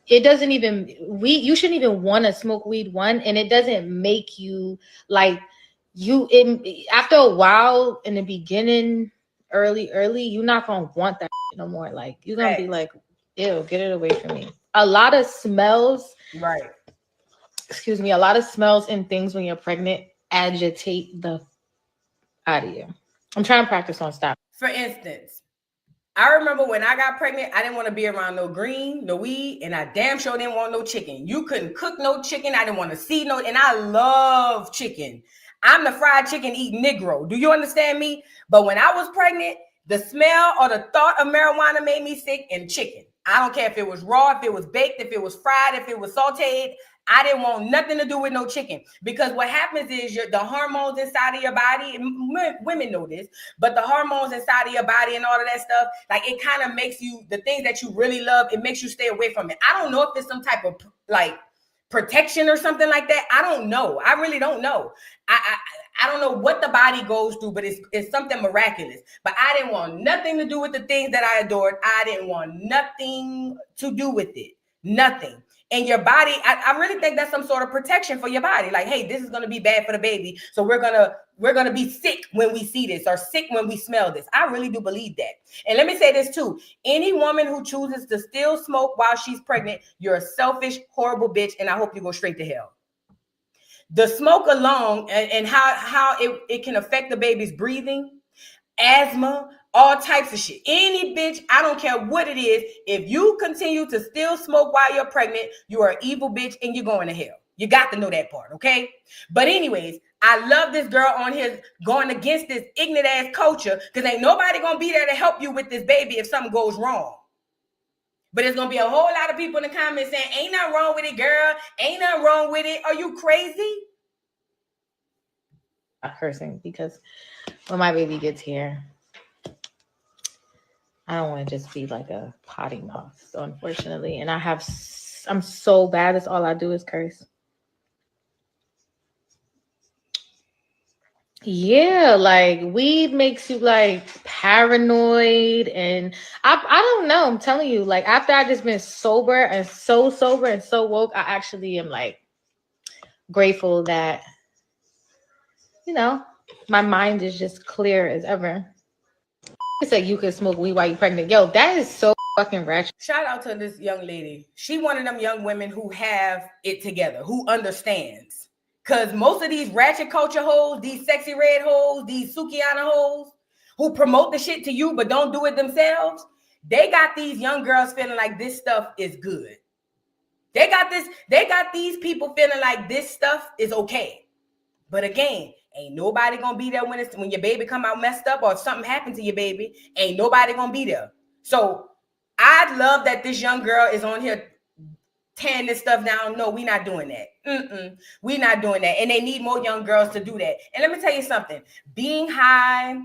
it doesn't even you shouldn't even want to smoke weed, one, and it doesn't make you like after a while in the beginning, early, you're not gonna want that no more. Like you're gonna be like, ew, get it away from me. A lot of smells, right? Excuse me, a lot of smells and things when you're pregnant agitate the out of you. I'm trying to practice on stop. For instance, I remember when I got pregnant, I didn't want to be around no green, no weed, and I damn sure didn't want no chicken. You couldn't cook no chicken. I didn't want to see no, and I love chicken. I'm the fried chicken eating Negro. Do you understand me? But when I was pregnant, the smell or the thought of marijuana made me sick, and chicken. I don't care if it was raw, if it was baked, if it was fried, if it was sauteed. I didn't want nothing to do with no chicken, because what happens is the hormones inside of your body, and women know this, but the hormones inside of your body and all of that stuff, like it kind of makes you, the things that you really love, it makes you stay away from it. I don't know if it's some type of like protection or something like that. I don't know. I really don't know. I don't know what the body goes through, but it's something miraculous. But I didn't want nothing to do with the things that I adored. I didn't want nothing to do with it. Nothing. And your body, I really think that's some sort of protection for your body. Like, hey, this is going to be bad for the baby. So we're going to be sick when we see this, or sick when we smell this. I really do believe that. And let me say this too. Any woman who chooses to still smoke while she's pregnant, you're a selfish, horrible bitch. And I hope you go straight to hell. The smoke alone and how it can affect the baby's breathing, asthma, all types of shit. Any bitch, I don't care what it is, if you continue to still smoke while you're pregnant, you are an evil bitch and you're going to hell. You got to know that part, okay? But anyways, I love this girl on here going against this ignorant ass culture, because ain't nobody gonna be there to help you with this baby if something goes wrong. But there's gonna be a whole lot of people in the comments saying, ain't nothing wrong with it, girl. Ain't nothing wrong with it. Are you crazy? I'm cursing because when my baby gets here, I don't want to just be like a potty mouth. So unfortunately, and I'm so bad. That's all I do is curse. Yeah, like weed makes you like paranoid, and I don't know. I'm telling you, like after I just been sober and so woke, I actually am like grateful that, you know, my mind is just clear as ever. It's like you can smoke weed while you're pregnant. Yo, that is so fucking ratchet. Shout out to this young lady. She one of them young women who have it together, who understands. Because most of these ratchet culture hoes, these sexy red hoes, these Sukiana hoes, who promote the shit to you but don't do it themselves, they got these young girls feeling like this stuff is good. They got these people feeling like this stuff is okay. But again, ain't nobody gonna be there when your baby come out messed up, or if something happened to your baby, ain't nobody gonna be there. So I love that this young girl is on here tearing this stuff down. No, we not doing that. We not doing that. And they need more young girls to do that. And let me tell you something, being high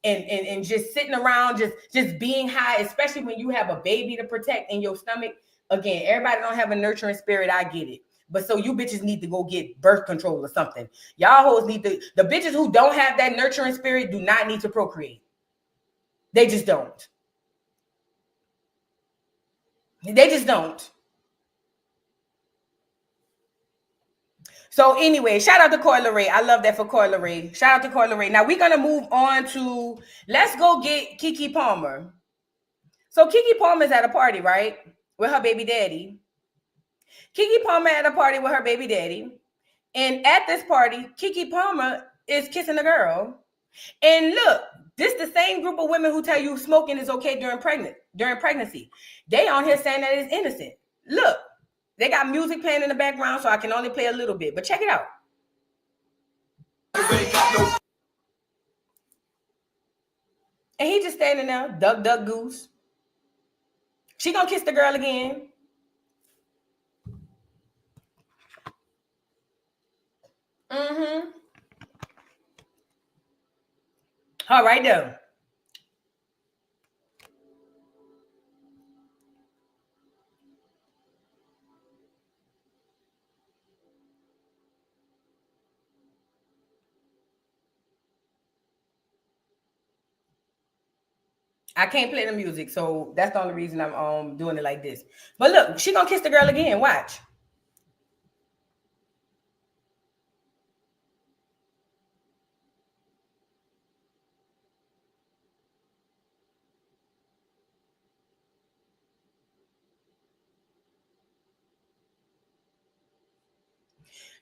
and just sitting around, just being high, especially when you have a baby to protect in your stomach. Again, everybody don't have a nurturing spirit. I get it. But so you bitches need to go get birth control or something. Y'all hoes need to, the bitches who don't have that nurturing spirit do not need to procreate. They just don't. They just don't. So anyway, shout out to Coi Leray. I love that for Coi Leray. Shout out to Coi Leray. Now we're going to move on to, let's go get Keke Palmer. So Keke Palmer's at a party, right? With her baby daddy. Keke Palmer at a party with her baby daddy. And at this party, Keke Palmer is kissing a girl. And look, this the same group of women who tell you smoking is okay during pregnancy. They on here saying that it's innocent. Look, they got music playing in the background, so I can only play a little bit. But check it out. And he just standing there, duck, duck, goose. She gonna kiss the girl again. All right, though. I can't play the music, so that's the only reason I'm doing it like this. But look, she gonna kiss the girl again. Watch.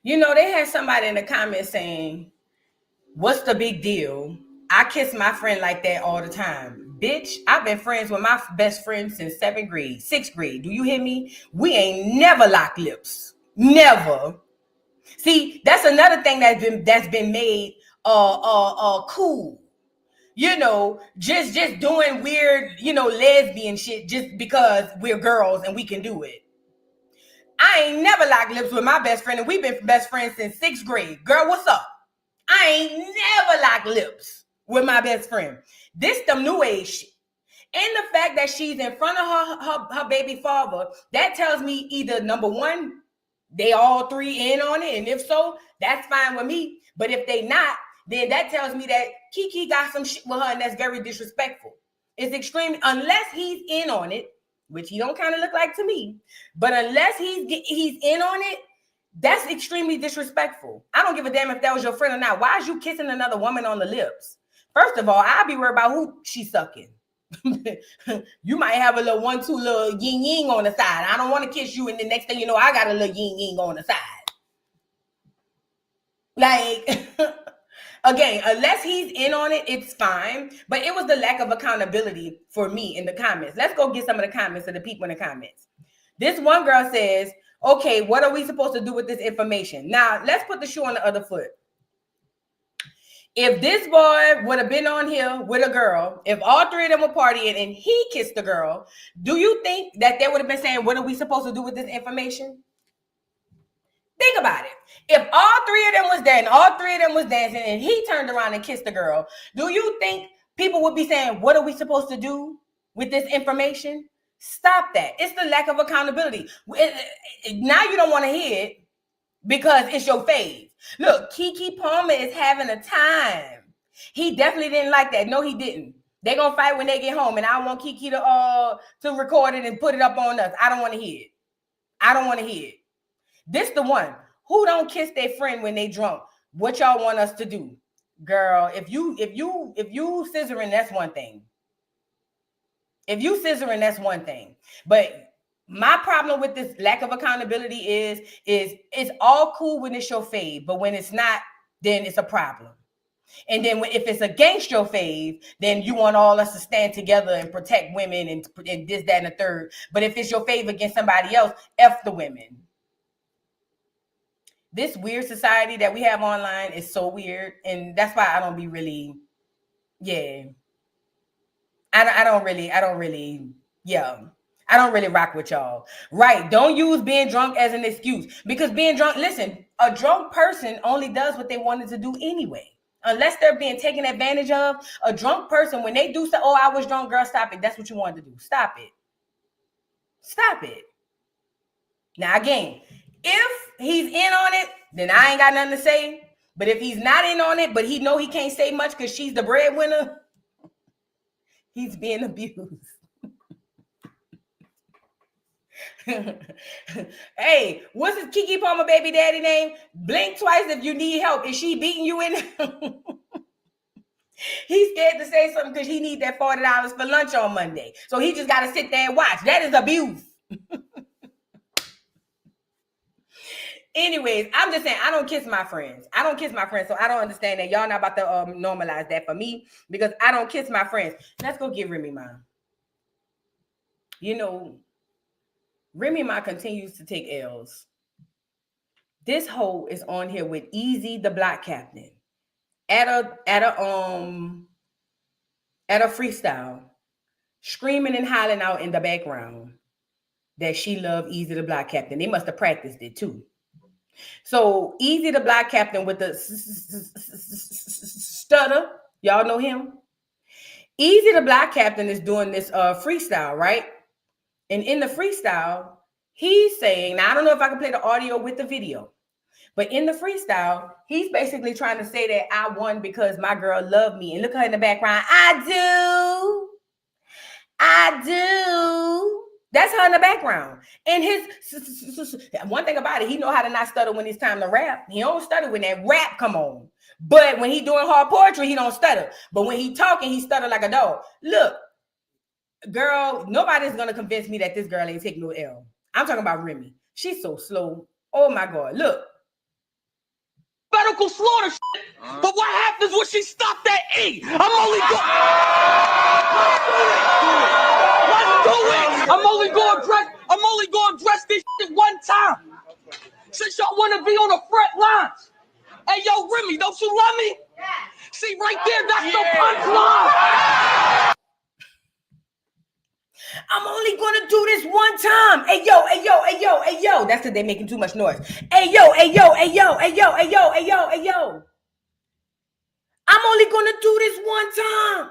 You know, they had somebody in the comments saying, "What's the big deal? I kiss my friend like that all the time." Bitch, I've been friends with my best friend since 7th grade, 6th grade. Do you hear me? We ain't never locked lips. Never. See, that's another thing that's been made cool. You know, just doing weird, lesbian shit just because we're girls and we can do it. I ain't never locked lips with my best friend, and we've been best friends since 6th grade. Girl, what's up? I ain't never locked lips with my best friend. This them new age shit. And the fact that she's in front of her baby father, that tells me either number one, they all three in on it, and if so, that's fine with me. But if they not, then that tells me that Keke got some shit with her, and that's very disrespectful. It's extreme, unless he's in on it, which he don't kind of look like to me. But unless he's in on it, that's extremely disrespectful. I don't give a damn if that was your friend or not. Why is you kissing another woman on the lips? First of all, I'll be worried about who she's sucking. You might have a little 1-2 little yin yin on the side. I don't want to kiss you, and the next thing you know, I got a little yin yin on the side. Like, again, unless he's in on it, it's fine. But it was the lack of accountability for me in the comments. Let's go get some of the comments of the people in the comments. This one girl says, "Okay, what are we supposed to do with this information?" Now, let's put the shoe on the other foot. If this boy would have been on here with a girl, if all three of them were partying and he kissed the girl, do you think that they would have been saying, "What are we supposed to do with this information?" Think about it. If all three of them was there and all three of them was dancing and he turned around and kissed the girl, do you think people would be saying, "What are we supposed to do with this information?" Stop that. It's the lack of accountability. Now you don't want to hear it because it's your fave. Look, Keke Palmer is having a time. He definitely didn't like that. No, he didn't. They're going to fight when they get home, and I want Keke to record it and put it up on us. I don't want to hear it. I don't want to hear it. This the one who don't kiss their friend when they drunk. What y'all want us to do? Girl, if you scissoring, that's one thing. If you scissoring, that's one thing. But my problem with this lack of accountability is it's all cool when it's your fave, but when it's not, then it's a problem. And then if it's against your fave, then you want all us to stand together and protect women and this, that, and the third. But if it's your fave against somebody else, F the women. This weird society that we have online is so weird. And that's why I don't be really, I don't really rock with y'all. Right. Don't use being drunk as an excuse. Because being drunk, listen, a drunk person only does what they wanted to do anyway. Unless they're being taken advantage of, a drunk person, when they do say, oh, I was drunk, girl, stop it. That's what you wanted to do. Stop it. Stop it. Now, again, if he's in on it, then I ain't got nothing to say. But if he's not in on it, but he know he can't say much because she's the breadwinner, he's being abused. Hey, what's his Keke Palmer baby daddy name? Blink twice if you need help. Is she beating you in? He's scared to say something because he need that $40 for lunch on Monday. So he just got to sit there and watch. That is abuse. Anyways, I'm just saying, I don't kiss my friends. So I don't understand that. Y'all not about to normalize that for me because I don't kiss my friends. Let's go get Remy Ma. You know, Remy Ma continues to take L's. This hoe is on here with Easy the Black Captain at a freestyle, screaming and hollering out in the background that she loved Easy the Black Captain. They must have practiced it too. So Easy the Black Captain with the stutter, y'all know him. Easy the Black Captain is doing this freestyle, right? And in the freestyle, he's saying, now I don't know if I can play the audio with the video, but in the freestyle, he's basically trying to say that I won because my girl loved me. And look at her in the background. I do. That's her in the background. And his one thing about it, he know how to not stutter when it's time to rap. He don't stutter when that rap come on. But when he doing hard poetry, he don't stutter. But when he talking, he stutter like a dog. Look, girl, nobody's gonna convince me that this girl ain't taking no L. I'm talking about Remy. She's so slow. Oh my God, look. Medical slaughter shit. But what happens when she stopped that E? I'm only going. Let's do it. I'm only going to dress this shit one time. Since y'all want to be on the front lines. Hey, yo, Remy, don't you love me? See, right there, that's the punchline. I'm only gonna do this one time. Hey yo. That's because they're making too much noise. Hey yo. I'm only gonna do this one time.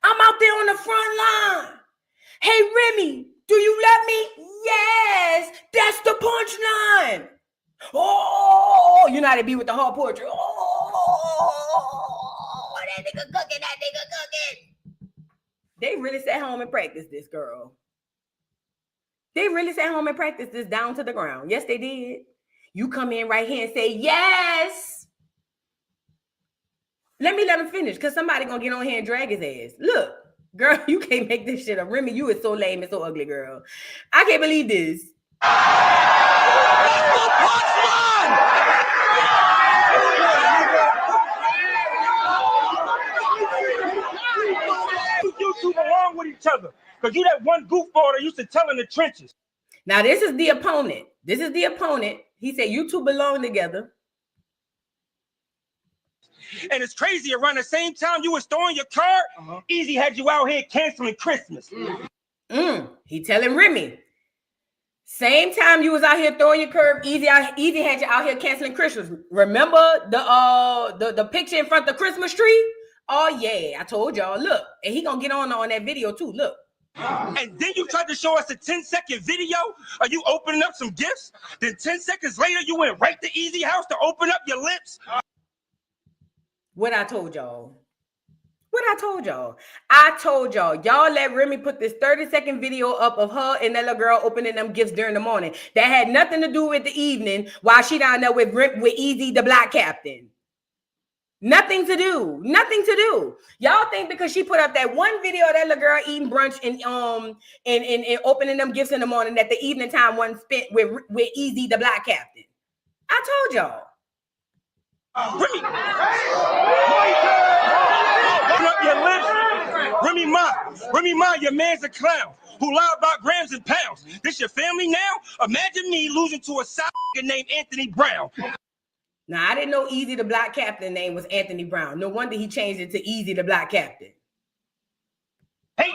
I'm out there on the front line. Hey Remy, do you love me? Yes, that's the punchline. Oh, you know how to be with the hard poetry. Oh, that nigga cooking. They really sat home and practiced this, girl. They really sat home and practiced this down to the ground. Yes, they did. You come in right here and say, yes. Let him finish, because somebody going to get on here and drag his ass. Look, girl, you can't make this shit up. Remy, you is so lame and so ugly, girl. I can't believe this. Along with each other, because you that one goofball that used to tell in the trenches. Now this is the opponent. He said you two belong together. And it's crazy, around the same time you was throwing your card, Easy had you out here canceling Christmas. He telling Remy, same time you was out here throwing your curve, Easy had you out here canceling Christmas. Remember the picture in front of the Christmas tree? Oh yeah, I told y'all. Look, and he gonna get on that video too. Look. And then you tried to show us a 10-second video of you opening up some gifts. Then 10 seconds later, you went right to Easy house to open up your lips. What I told y'all. I told y'all. Y'all let Remy put this 30-second video up of her and that little girl opening them gifts during the morning. That had nothing to do with the evening while she down there with Easy the Black Captain. Nothing to do. Y'all think because she put up that one video of that little girl eating brunch and opening them gifts in the morning that the evening time wasn't spent with Easy the Black Captain. I told y'all. Remy, open up your lips. Remy Ma, your man's a clown who lie about grams and pounds. This your family now? Imagine me losing to a South named Anthony Brown. Now, I didn't know Easy the Black Captain name was Anthony Brown. No wonder he changed it to Easy the Black Captain. Hey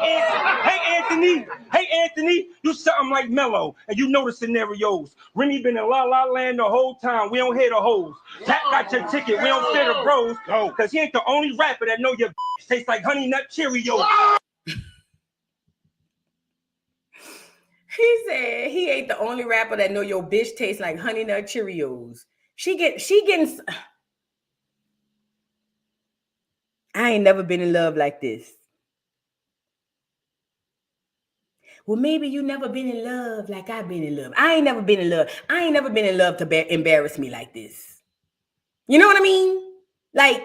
Anthony, you something like Mello, and you know the scenarios. Remy been in La La Land the whole time. We don't hear the hoes. Pat got your ticket. We don't fear the bros. No, because he ain't the only rapper that know your tastes like Honey Nut Cheerios. He said he ain't the only rapper that know your bitch tastes like Honey Nut Cheerios. She getting. I ain't never been in love like this. Well, maybe you never been in love like I've been in love. I ain't never been in love. I ain't never been in love to embarrass me like this. You know what I mean? Like,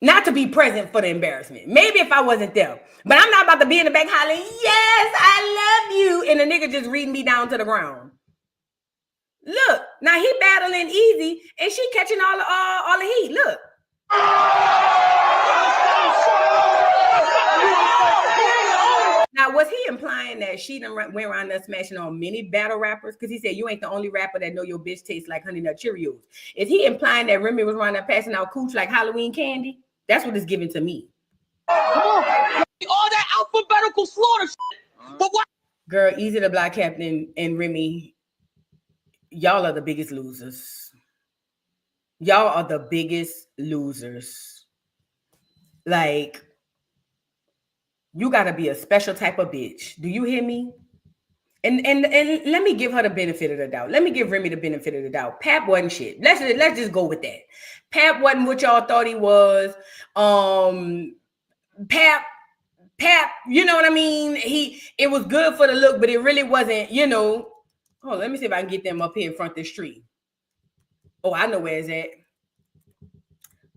not to be present for the embarrassment. Maybe if I wasn't there. But I'm not about to be in the back hollering, yes, I love you. And the nigga just reading me down to the ground. Look, now he battling Easy and she catching all the heat. Look. Now, was he implying that she done went around there smashing on many battle rappers? Because he said, you ain't the only rapper that know your bitch tastes like Honey Nut Cheerios. Is he implying that Remy was around there passing out cooch like Halloween candy? That's what it's giving to me. Come on. All that alphabetical slaughter shit. But what? Girl, Easy the Black Captain and Remy, y'all are the biggest losers. Y'all are the biggest losers. Like, you got to be a special type of bitch. Do you hear me? And let me give her the benefit of the doubt. Let me give Remy the benefit of the doubt. Pap wasn't shit. Let's just go with that. Pap wasn't what y'all thought he was. Pap, you know what I mean? It was good for the look, but it really wasn't, you know. Oh, let me see if I can get them up here in front of the street. Oh, I know where it's at.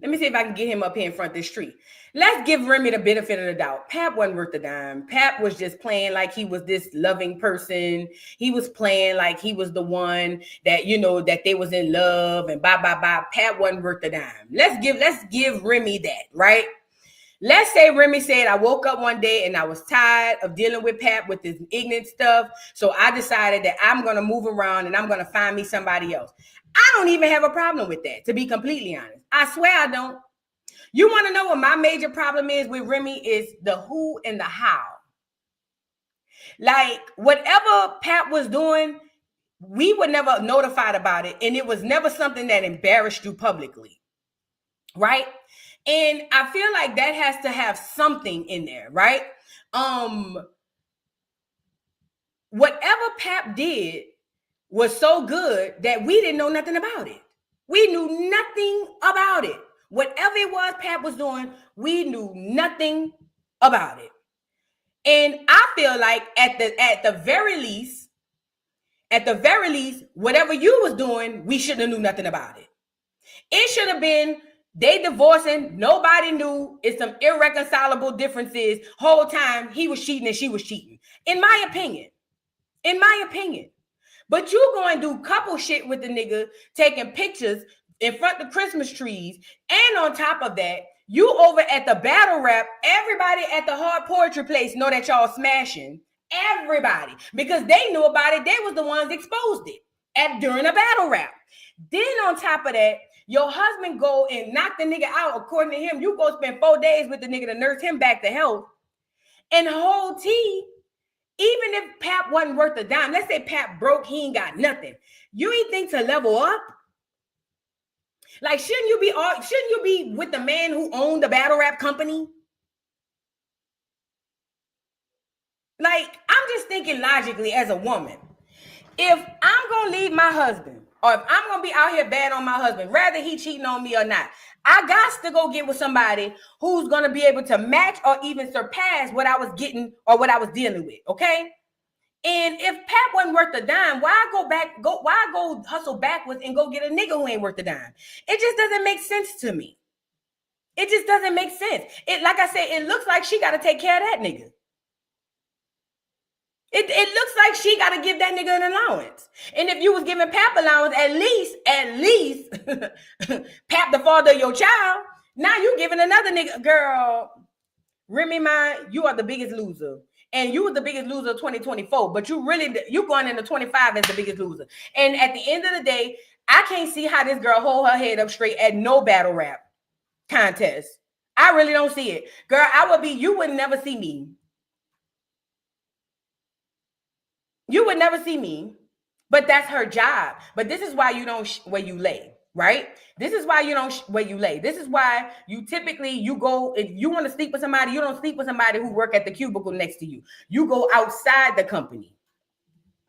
Let me see if I can get him up here in front of the street. Let's give Remy the benefit of the doubt. Pap wasn't worth a dime. Pap was just playing like he was this loving person. He was playing like he was the one that, you know, that they was in love and bye. Pap wasn't worth a dime. Let's give Remy that, right? Let's say Remy said, I woke up one day and I was tired of dealing with Pap with this ignorant stuff. So I decided that I'm going to move around and I'm going to find me somebody else. I don't even have a problem with that, to be completely honest. I swear I don't. You want to know what my major problem is with Remy is the who and the how. Like, whatever Pap was doing, we were never notified about it. And it was never something that embarrassed you publicly. Right? And I feel like that has to have something in there, right? Whatever Pap did was so good that we didn't know nothing about it. We knew nothing about it. Whatever it was Pap was doing, we knew nothing about it. And I feel like at the very least, whatever you was doing, we shouldn't have knew nothing about it. It should have been they divorcing, nobody knew. It's some irreconcilable differences. Whole time he was cheating and she was cheating. In my opinion. But you going to do couple shit with the nigga, taking pictures in front of Christmas trees. And on top of that, you over at the battle rap, everybody at the hard poetry place know that y'all smashing. Everybody. Because they knew about it. They was the ones exposed it during a battle rap. Then on top of that, your husband go and knock the nigga out. According to him, you go spend 4 days with the nigga to nurse him back to health. And the whole tea, even if Pap wasn't worth a dime, let's say Pap broke, he ain't got nothing. You ain't think to level up? Like, shouldn't you be with the man who owned the battle rap company? Like, I'm just thinking logically as a woman. If I'm going to leave my husband, or if I'm going to be out here bad on my husband, rather he cheating on me or not, I got to go get with somebody who's going to be able to match or even surpass what I was getting or what I was dealing with, okay? And if Pap wasn't worth a dime, why go hustle backwards and go get a nigga who ain't worth a dime? It just doesn't make sense to me. It just doesn't make sense. Like I said, it looks like she got to take care of that nigga. It looks like she got to give that nigga an allowance. And if you was giving Pap allowance, at least Pap the father of your child, now you giving another nigga. Girl, Remy Ma, you are the biggest loser. And you were the biggest loser of 2024, but you going into 25 as the biggest loser. And at the end of the day, I can't see how this girl hold her head up straight at no battle rap contest. I really don't see it. Girl, you would never see me. You would never see me, but that's her job. But this is why you don't where you lay, right? This is why you don't where you lay. This is why you typically go, if you want to sleep with somebody, you don't sleep with somebody who work at the cubicle next to you. You go outside the company.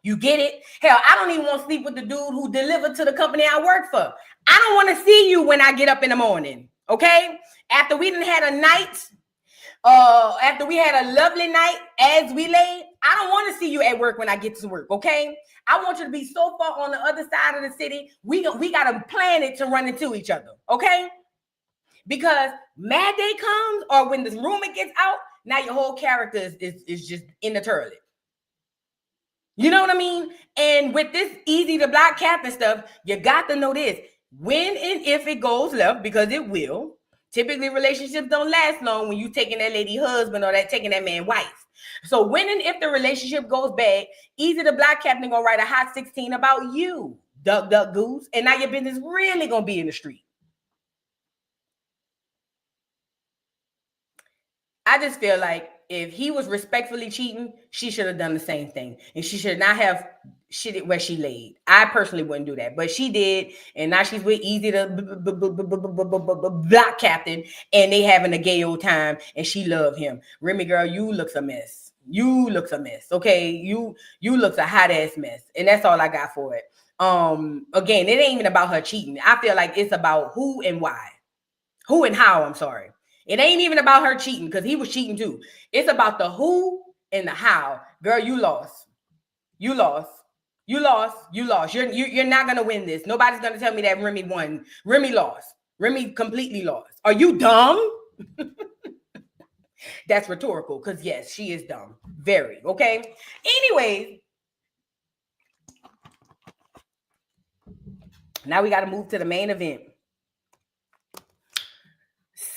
You get it? Hell, I don't even want to sleep with the dude who delivered to the company I work for. I don't want to see you when I get up in the morning, okay? After we done had a night, after we had a lovely night as we laid, I don't want to see you at work when I get to work, okay? I want you to be so far on the other side of the city, we got to plan it to run into each other, okay? Because mad day comes, or when this rumor gets out, now your whole character is just in the toilet. You know what I mean? And with this easy to block captain stuff, you got to know this. When and if it goes left, because it will, typically relationships don't last long when you taking that lady husband or taking that man wife. So when and if the relationship goes bad, easy to block captain gonna write a hot 16 about you, duck, duck, goose, and now your business really gonna be in the street. I just feel like if he was respectfully cheating, she should have done the same thing. And she should not have shit where she laid. I personally wouldn't do that. But she did. And now she's with Easy the block captain. And they having a gay old time. And she loved him. Remy, girl, you looks a mess. You looks a mess. Okay? You looks a hot ass mess. And that's all I got for it. Again, it ain't even about her cheating. I feel like it's about who and why. Who and how, I'm sorry. It ain't even about her cheating, because he was cheating too. It's about the who and the how. Girl, you lost. You lost. You lost. You lost. You're not gonna win this. Nobody's gonna tell me that Remy won. Remy lost. Remy completely lost. Are you dumb? That's rhetorical, because yes, she is dumb. Very, okay? Anyways, now we got to move to the main event.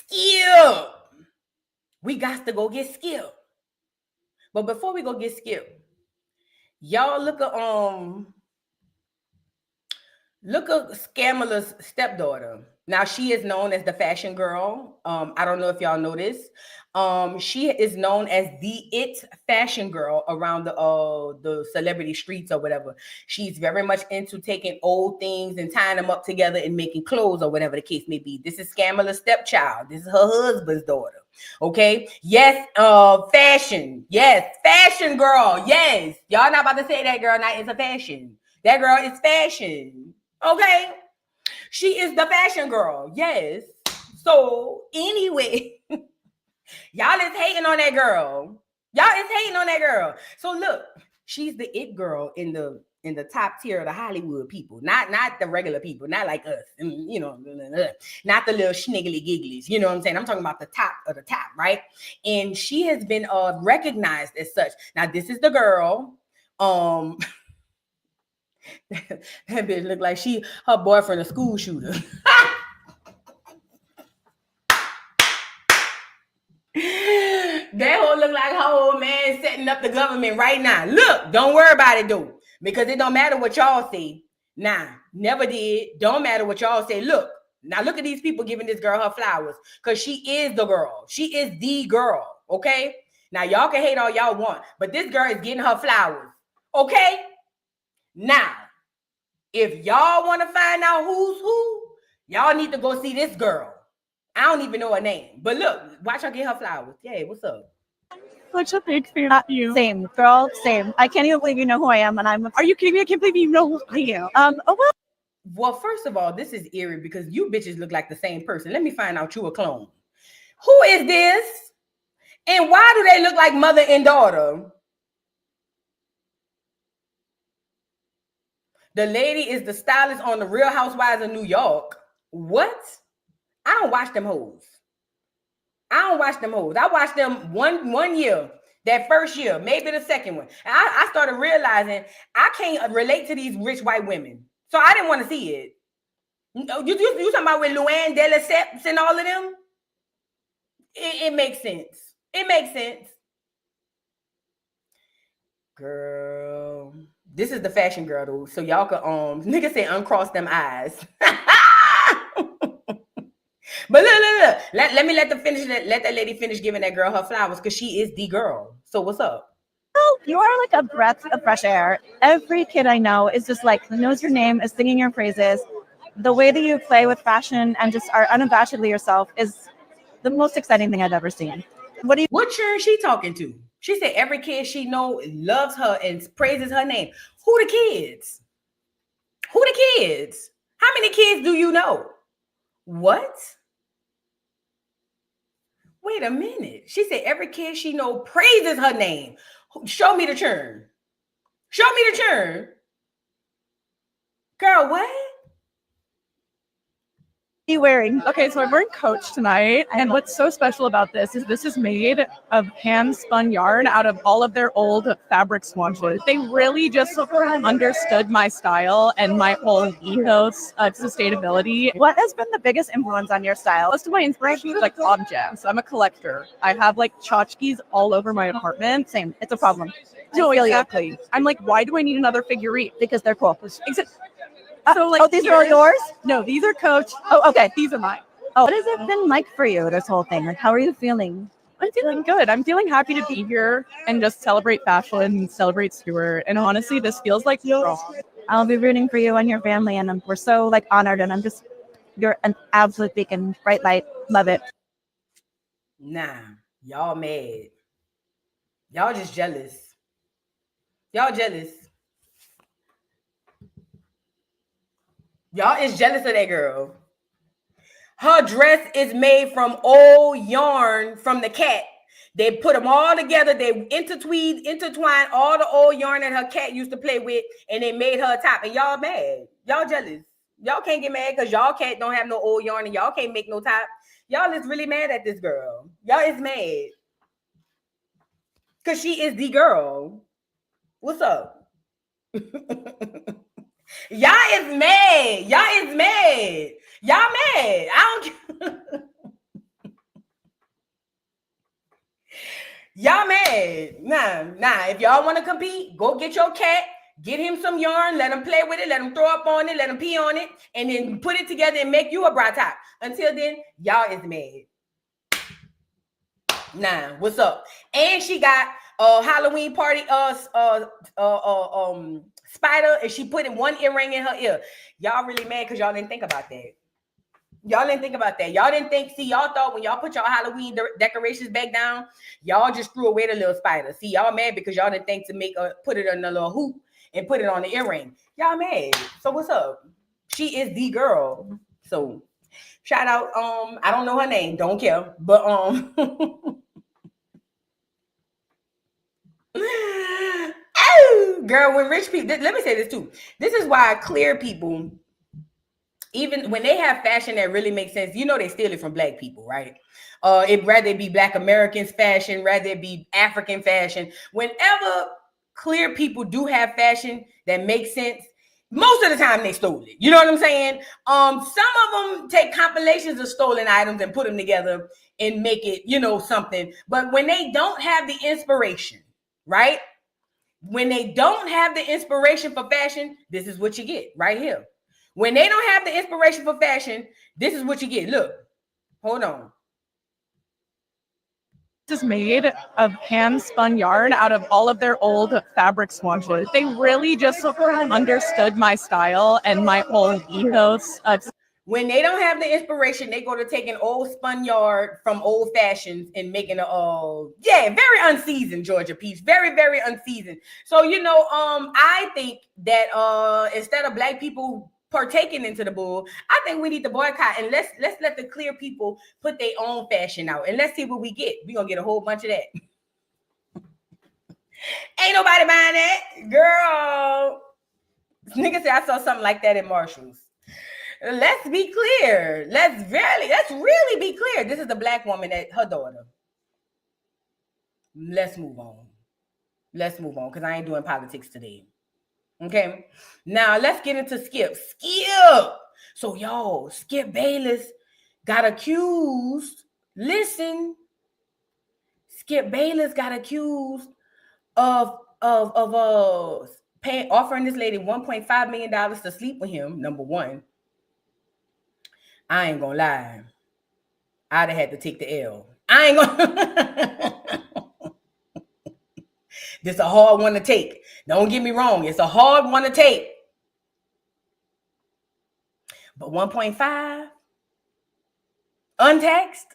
Skip. We got to go get Skip. But before we go get Skip, y'all look at Scamala's stepdaughter. Now she is known as the fashion girl. I don't know if y'all know this. She is known as the it fashion girl around the celebrity streets or whatever. She's very much into taking old things and tying them up together and making clothes or whatever the case may be. This is Scamala's stepchild. This is her husband's daughter. Okay. Yes. Fashion. Yes. Fashion girl. Yes. Y'all not about to say that girl not is a fashion. That girl is fashion. Okay. She is the fashion girl. Yes. So anyway, y'all is hating on that girl. Y'all is hating on that girl. So look, she's the it girl in the top tier of the Hollywood people, not the regular people, not like us, and you know, not the little schniggly gigglies. You know what I'm saying? I'm talking about the top of the top, right? And she has been recognized as such. Now this is the girl. That bitch look like her boyfriend a school shooter. That whole look like her old man setting up the government right now. Look, don't worry about it though, because it don't matter what y'all say. Nah, never did. Don't matter what y'all say. Look, now look at these people giving this girl her flowers, because she is the girl. She is the girl. Okay. Now y'all can hate all y'all want, but this girl is getting her flowers. Okay. Now, if y'all want to find out who's who, y'all need to go see this girl. I don't even know her name, but look, watch her get her flowers. Yay, what's up? Such a big fan of you. Same, girl, same. I can't even believe you know who I am, and are you kidding me? I can't believe you know who I am. Well, first of all, this is eerie because you bitches look like the same person. Let me find out you a clone. Who is this? And why do they look like mother and daughter? The lady is the stylist on the Real Housewives of New York. What? I don't watch them hoes. I watched them one year. That first year, maybe the second one. And I started realizing I can't relate to these rich white women. So I didn't want to see it. You talking about with Luann de Lesseps and all of them? It makes sense. It makes sense. Girl, this is the fashion girl though. So y'all could nigga say uncross them eyes. But look. Let that lady finish giving that girl her flowers because she is the girl. So what's up? Well, you are like a breath of fresh air. Every kid I know is just like knows your name, is singing your praises. The way that you play with fashion and just are unabashedly yourself is the most exciting thing I've ever seen. What church she talking to? She said every kid she know loves her and praises her name. Who the kids? Who the kids? How many kids do you know? What? Wait a minute. She said every kid she know praises her name. Show me the churn. Show me the churn. Girl, what? You wearing? Okay, so I'm wearing Coach tonight, and what's so special about this is made of hand spun yarn out of all of their old fabric swatches. They really just understood my style and my whole ethos of sustainability. What has been the biggest influence on your style? Most of my inspiration is like objects. I'm a collector. I have like tchotchkes all over my apartment. Same, it's a problem. No, exactly. I'm like, why do I need another figurine? Because they're cool. So like, these are all yours? No, these are Coach. Oh, okay, these are mine. Oh, what has it been like for you, this whole thing? Like, how are you feeling? I'm feeling good. I'm feeling happy to be here and just celebrate fashion and celebrate Stuart. And honestly, this feels like strong. I'll be rooting for you and your family, and we're so like honored. And you're an absolute beacon, bright light. Love it. Nah, y'all mad. Y'all just jealous. Y'all jealous. Y'all is jealous of that girl. Her dress is made from old yarn from the cat. They put them all together. They intertwine all the old yarn that her cat used to play with, and they made her a top. And y'all mad. Y'all jealous. Y'all can't get mad because y'all cat don't have no old yarn and y'all can't make no top. Y'all is really mad at this girl. Y'all is mad. Because she is the girl. What's up? Y'all is mad. Y'all is mad. Y'all mad. I don't Y'all mad. Nah. If y'all want to compete, go get your cat, get him some yarn, let him play with it, let him throw up on it, let him pee on it, and then put it together and make you a bra top. Until then, y'all is mad. Nah, what's up? And she got a Halloween party spider, and she put in one earring in her ear. Y'all really mad because y'all didn't think about that. Y'all didn't think about that. Y'all didn't think, see, y'all thought when y'all put y'all Halloween decorations back down, y'all just threw away the little spider. See, y'all mad because y'all didn't think to put it in a little hoop and put it on the earring. Y'all mad. So what's up? She is the girl. So shout out, I don't know her name, don't care, but girl, when rich people, let me say this too. This is why clear people, even when they have fashion that really makes sense, you know they steal it from black people, right? It rather it be Black Americans fashion, rather it be African fashion. Whenever clear people do have fashion that makes sense, most of the time they stole it. You know what I'm saying? Some of them take compilations of stolen items and put them together and make it, something. But when they don't have the inspiration, right? When they don't have the inspiration for fashion, this is what you get right here. When they don't have the inspiration for fashion, this is what you get. Look, hold on. This is made of hand spun yarn out of all of their old fabric swatches. They really just understood my style and my whole ethos. When they don't have the inspiration, they go to taking old spun yarn from old fashions and making very unseasoned Georgia piece. Very, very unseasoned. So, I think that instead of black people partaking into the bull, I think we need to boycott and let's let the clear people put their own fashion out and let's see what we get. We're gonna get a whole bunch of that. Ain't nobody buying that, girl. Nigga said I saw something like that at Marshall's. Let's be clear. Let's really be clear. This is the black woman, that her daughter. Let's move on. Let's move on, because I ain't doing politics today. Okay. Now let's get into Skip. Skip. So y'all, Skip Bayless got accused. Listen. Skip Bayless got accused of offering this lady $1.5 million to sleep with him. Number one. I ain't gonna lie. I'd have had to take the L. I ain't gonna. This is a hard one to take. Don't get me wrong. It's a hard one to take. But 1.5 untaxed.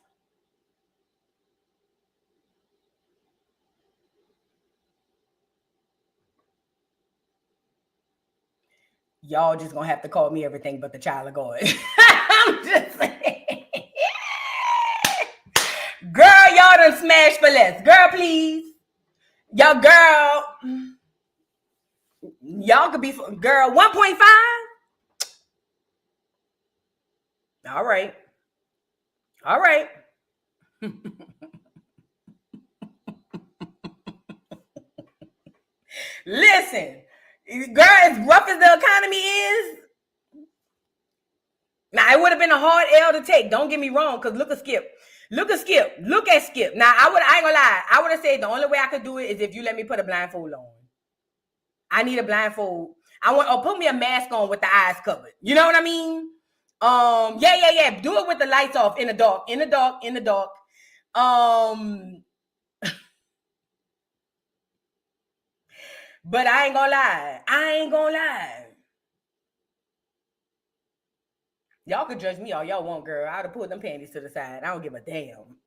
Y'all just gonna have to call me everything but the child of God. I'm just saying. Girl, y'all done smashed for less. Girl, please. Y'all, girl. Y'all could be, girl, 1.5? All right. All right. Listen, girl, as rough as the economy is, now it would have been a hard L to take. Don't get me wrong, because look at Skip. Look at Skip. Look at Skip. Now, I ain't gonna lie. I would have said the only way I could do it is if you let me put a blindfold on. I need a blindfold. Or put me a mask on with the eyes covered. You know what I mean? Yeah. Do it with the lights off in the dark. But I ain't gonna lie. Y'all can judge me all y'all want, girl. I'd have pulled them panties to the side. I don't give a damn.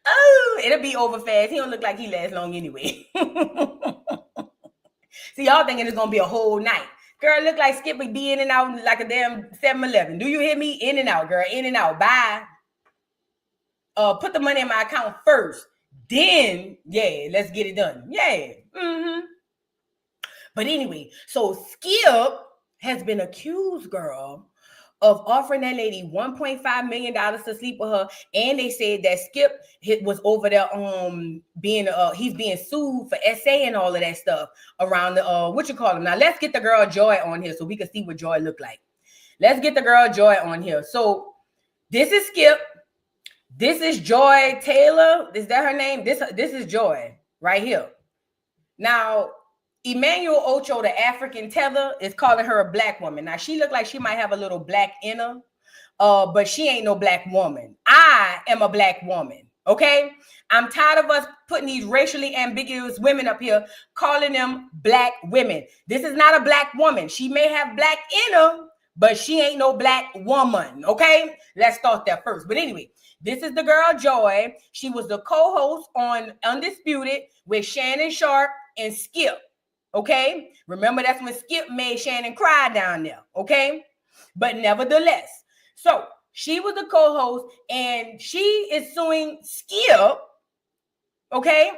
Oh, it'll be over fast. He don't look like he lasts long anyway. See, y'all thinking it's gonna be a whole night. Girl, look like Skip would be in and out like a damn 7-Eleven. Do you hear me? In and out, girl. In and out. Bye. Put the money in my account first. Then, yeah, let's get it done. Yeah. Mm-hmm. But anyway, so Skip has been accused, girl, of offering that lady $1.5 million to sleep with her. And they said that Skip was over there he's being sued for SA and all of that stuff around the Now let's get the girl Joy on here so we can see what Joy look like. Let's get the girl Joy on here. So this is Skip. This is Joy Taylor. Is that her name? This is Joy right here. Now, Emmanuel Ocho, the African tether, is calling her a black woman. Now, she looked like she might have a little black in her, but she ain't no black woman. I am a black woman, okay? I'm tired of us putting these racially ambiguous women up here, calling them black women. This is not a black woman. She may have black in her, but she ain't no black woman, okay? Let's start there first. But anyway, this is the girl Joy. She was the co-host on Undisputed with Shannon Sharp and Skip. Okay, remember that's when Skip made Shannon cry down there. Okay, but nevertheless, so she was the co-host and she is suing Skip. Okay,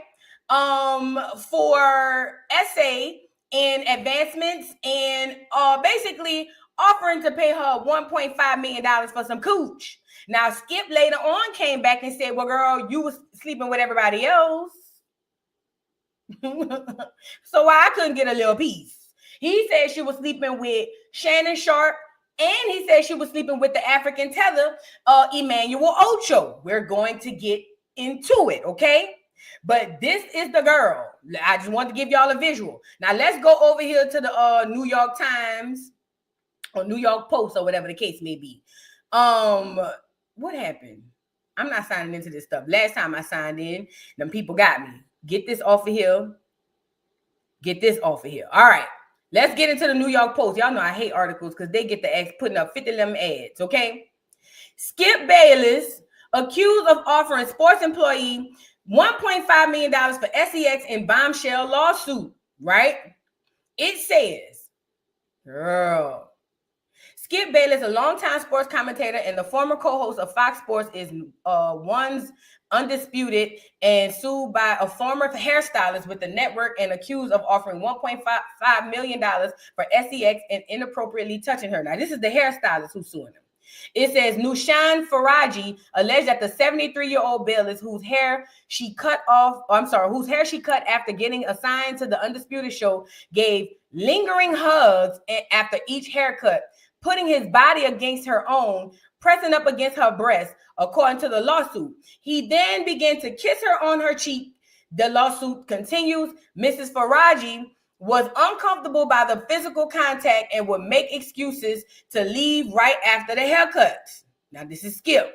for SA and advancements and basically offering to pay her $1.5 million for some cooch. Now Skip later on came back and said, "Well, girl, you was sleeping with everybody else." So why I couldn't get a little piece? He said she was sleeping with Shannon Sharp, and he said she was sleeping with the African tether, Emmanuel Ocho. We're going to get into it, okay? But this is the girl. I just want to give y'all a visual. Now let's go over here to the New York Times or New York Post or whatever the case may be. What happened? I'm not signing into this stuff. Last time I signed in, them people got me. Get this off of here. Get this off of here. All right. Let's get into the New York Post. Y'all know I hate articles because they get the ads putting up 50 of them ads, okay? Skip Bayless accused of offering sports employee $1.5 million for SEX in bombshell lawsuit, right? It says, girl, Skip Bayless, a longtime sports commentator and the former co-host of Fox Sports, is one's Undisputed and sued by a former hairstylist with the network and accused of offering $1.5 million for SEX and inappropriately touching her. Now, this is the hairstylist who's suing him. It says Nushan Faraji alleged that the 73-year-old Bayless, whose hair she cut after getting assigned to the Undisputed show, gave lingering hugs after each haircut, putting his body against her own, pressing up against her breast, according to the lawsuit. He then began to kiss her on her cheek. The lawsuit continues. Mrs. Faraji was uncomfortable by the physical contact and would make excuses to leave right after the haircut. Now, this is Skip,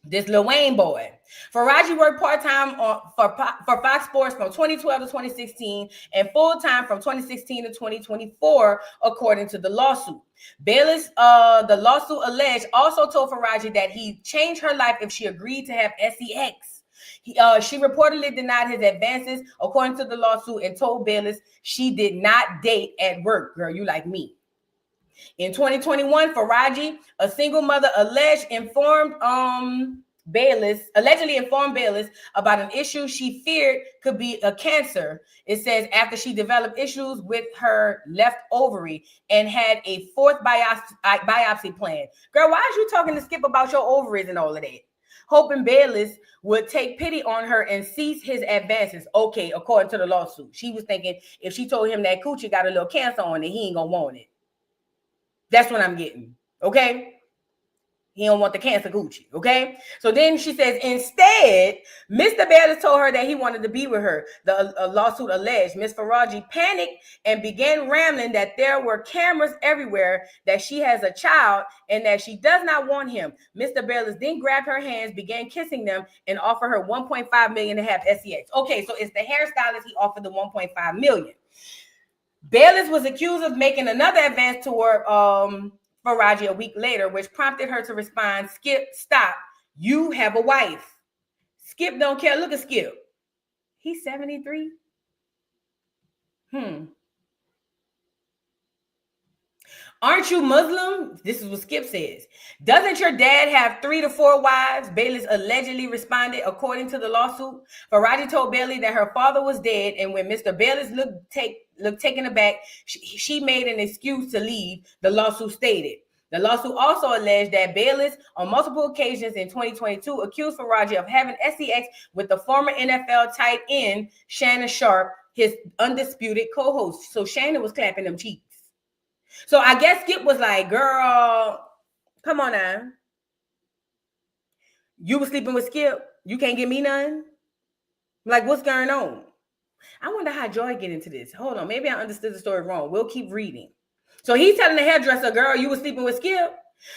this Lil Wayne boy. Faraji worked part-time for Fox Sports from 2012 to 2016 and full-time from 2016 to 2024, according to the lawsuit. Bayless, the lawsuit alleged, also told Faraji that he'd change her life if she agreed to have sex. She reportedly denied his advances, according to the lawsuit, and told Bayless she did not date at work. Girl, you like me. In 2021, Faraji, a single mother, allegedly informed Bayless about an issue she feared could be a cancer. It says after she developed issues with her left ovary and had a fourth biopsy plan. Girl, why is you talking to Skip about your ovaries and all of that? Hoping Bayless would take pity on her and cease his advances. Okay, according to the lawsuit. She was thinking if she told him that coochie got a little cancer on it, he ain't gonna want it. That's what I'm getting, okay? He don't want the cancer coochie, okay? So then she says, instead, Mr. Bayless told her that he wanted to be with her. The lawsuit alleged Ms. Faraji panicked and began rambling that there were cameras everywhere, that she has a child, and that she does not want him. Mr. Bayless then grabbed her hands, began kissing them, and offered her $1.5 million to have sex. Okay, so it's the hairstylist he offered the $1.5 million. Bayless was accused of making another advance toward Faraji a week later, which prompted her to respond, Skip, stop. You have a wife. Skip don't care. Look at Skip. He's 73. Aren't you Muslim? This is what Skip says. Doesn't your dad have 3 to 4 wives? Bayless allegedly responded, according to the lawsuit. Faraji told Bailey that her father was dead, and when Mr. Bayless looked taken aback, she made an excuse to leave, the lawsuit stated. The lawsuit also alleged that Bayless, on multiple occasions in 2022, accused Faraji of having sex with the former NFL tight end, Shannon Sharpe, his undisputed co-host. So Shannon was clapping them cheeks. So I guess Skip was like, girl, come on now. You were sleeping with Skip. You can't give me none? Like, what's going on? I wonder how Joy get into this. Hold on. Maybe I understood the story wrong. We'll keep reading. So he's telling the hairdresser, girl, you were sleeping with Skip.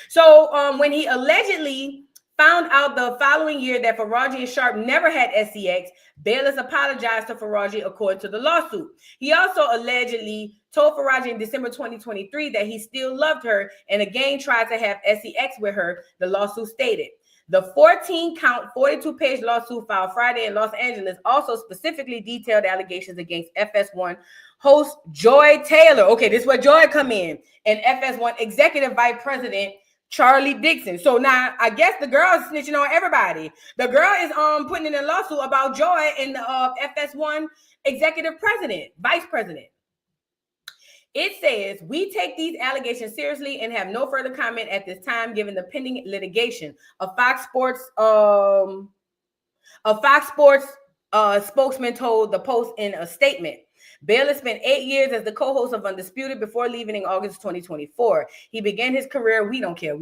So when he allegedly found out the following year that Faraji and Sharpe never had sex, Bayless apologized to Faraji, according to the lawsuit. He also allegedly told Faraji in December 2023 that he still loved her and again tried to have sex with her, the lawsuit stated. The 14-count, 42-page lawsuit filed Friday in Los Angeles also specifically detailed allegations against FS1 host Joy Taylor. Okay, this is where Joy come in. And FS1 executive vice president Charlie Dixon. So now I guess the girl is snitching on everybody. The girl is putting in a lawsuit about Joy and the FS1 executive president, vice president. It says, we take these allegations seriously and have no further comment at this time, given the pending litigation. A Fox Sports spokesman told the Post in a statement. Bayless spent 8 years as the co-host of Undisputed before leaving in August 2024. He began his career, we don't care.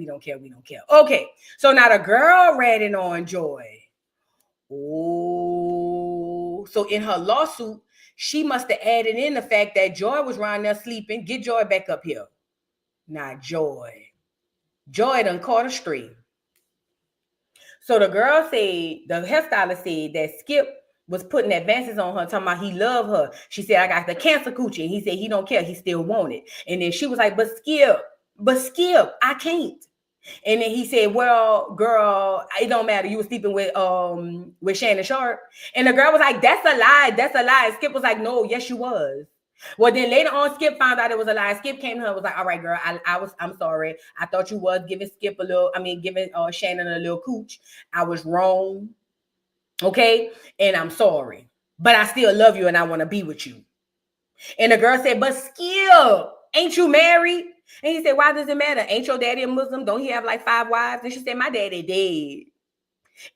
Okay, so now the girl ratting on Joy. Oh, so in her lawsuit, she must have added in the fact that Joy was around there sleeping. Get Joy back up here. Not Joy. Joy done caught a stray. So the girl said, the hairstylist said that Skip was putting advances on her, talking about he loved her. She said, I got the cancer coochie. And he said he don't care. He still want it. And then she was like, but Skip, I can't. And then he said, well, girl, it don't matter. You were sleeping with Shannon Sharpe. And the girl was like, that's a lie. And Skip was like, no, yes, you was. Well, then later on, Skip found out it was a lie. Skip came to her and was like, all right, girl, I'm sorry. I thought you was giving Shannon a little cooch. I was wrong. Okay. And I'm sorry, but I still love you and I want to be with you. And the girl said, but Skip, ain't you married? And he said, why does it matter? Ain't your daddy a Muslim? Don't he have like 5 wives? And she said, my daddy dead.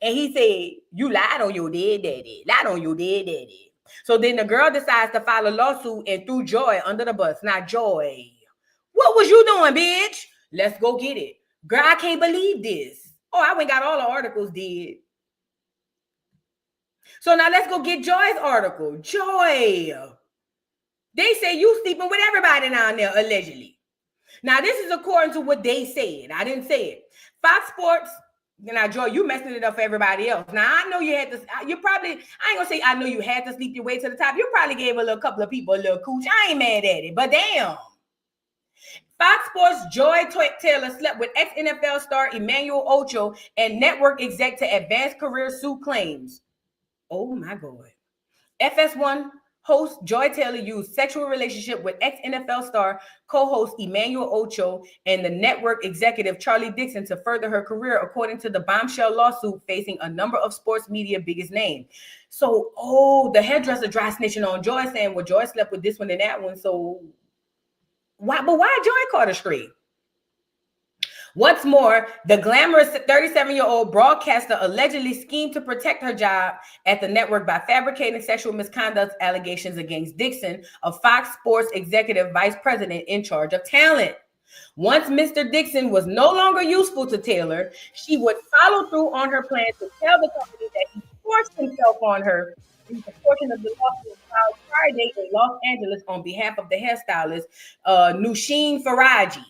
And he said, you lied on your dead daddy. Lied on your dead daddy. So then the girl decides to file a lawsuit and threw Joy under the bus. Now, Joy, what was you doing, bitch? Let's go get it. Girl, I can't believe this. Oh, I went got all the articles, did. So now let's go get Joy's article. Joy. They say you sleeping with everybody down there, allegedly. Now, this is according to what they said. I didn't say it. Fox Sports. Now, Joy, you messing it up for everybody else. Now, I know you had to, you probably, I ain't gonna say I know you had to sleep your way to the top. You probably gave a couple of people a little cooch. I ain't mad at it, but damn. Fox Sports' Joy Taylor slept with ex-NFL star Emmanuel Ocho and network exec to advance career suit claims. Oh my God. FS1 host Joy Taylor used sexual relationship with ex-NFL star co-host Emmanuel Ocho and the network executive Charlie Dixon to further her career, according to the bombshell lawsuit facing a number of sports media biggest names. So, the hairdresser dry snitching on Joy, saying, well, Joy slept with this one and that one. So why Joy caught her straight? What's more, the glamorous 37-year-old broadcaster allegedly schemed to protect her job at the network by fabricating sexual misconduct allegations against Dixon, a Fox Sports executive vice president in charge of talent. Once Mr. Dixon was no longer useful to Taylor, she would follow through on her plan to tell the company that he forced himself on her in the portion of the lawsuit filed Friday in Los Angeles on behalf of the hairstylist Nushin Faraji.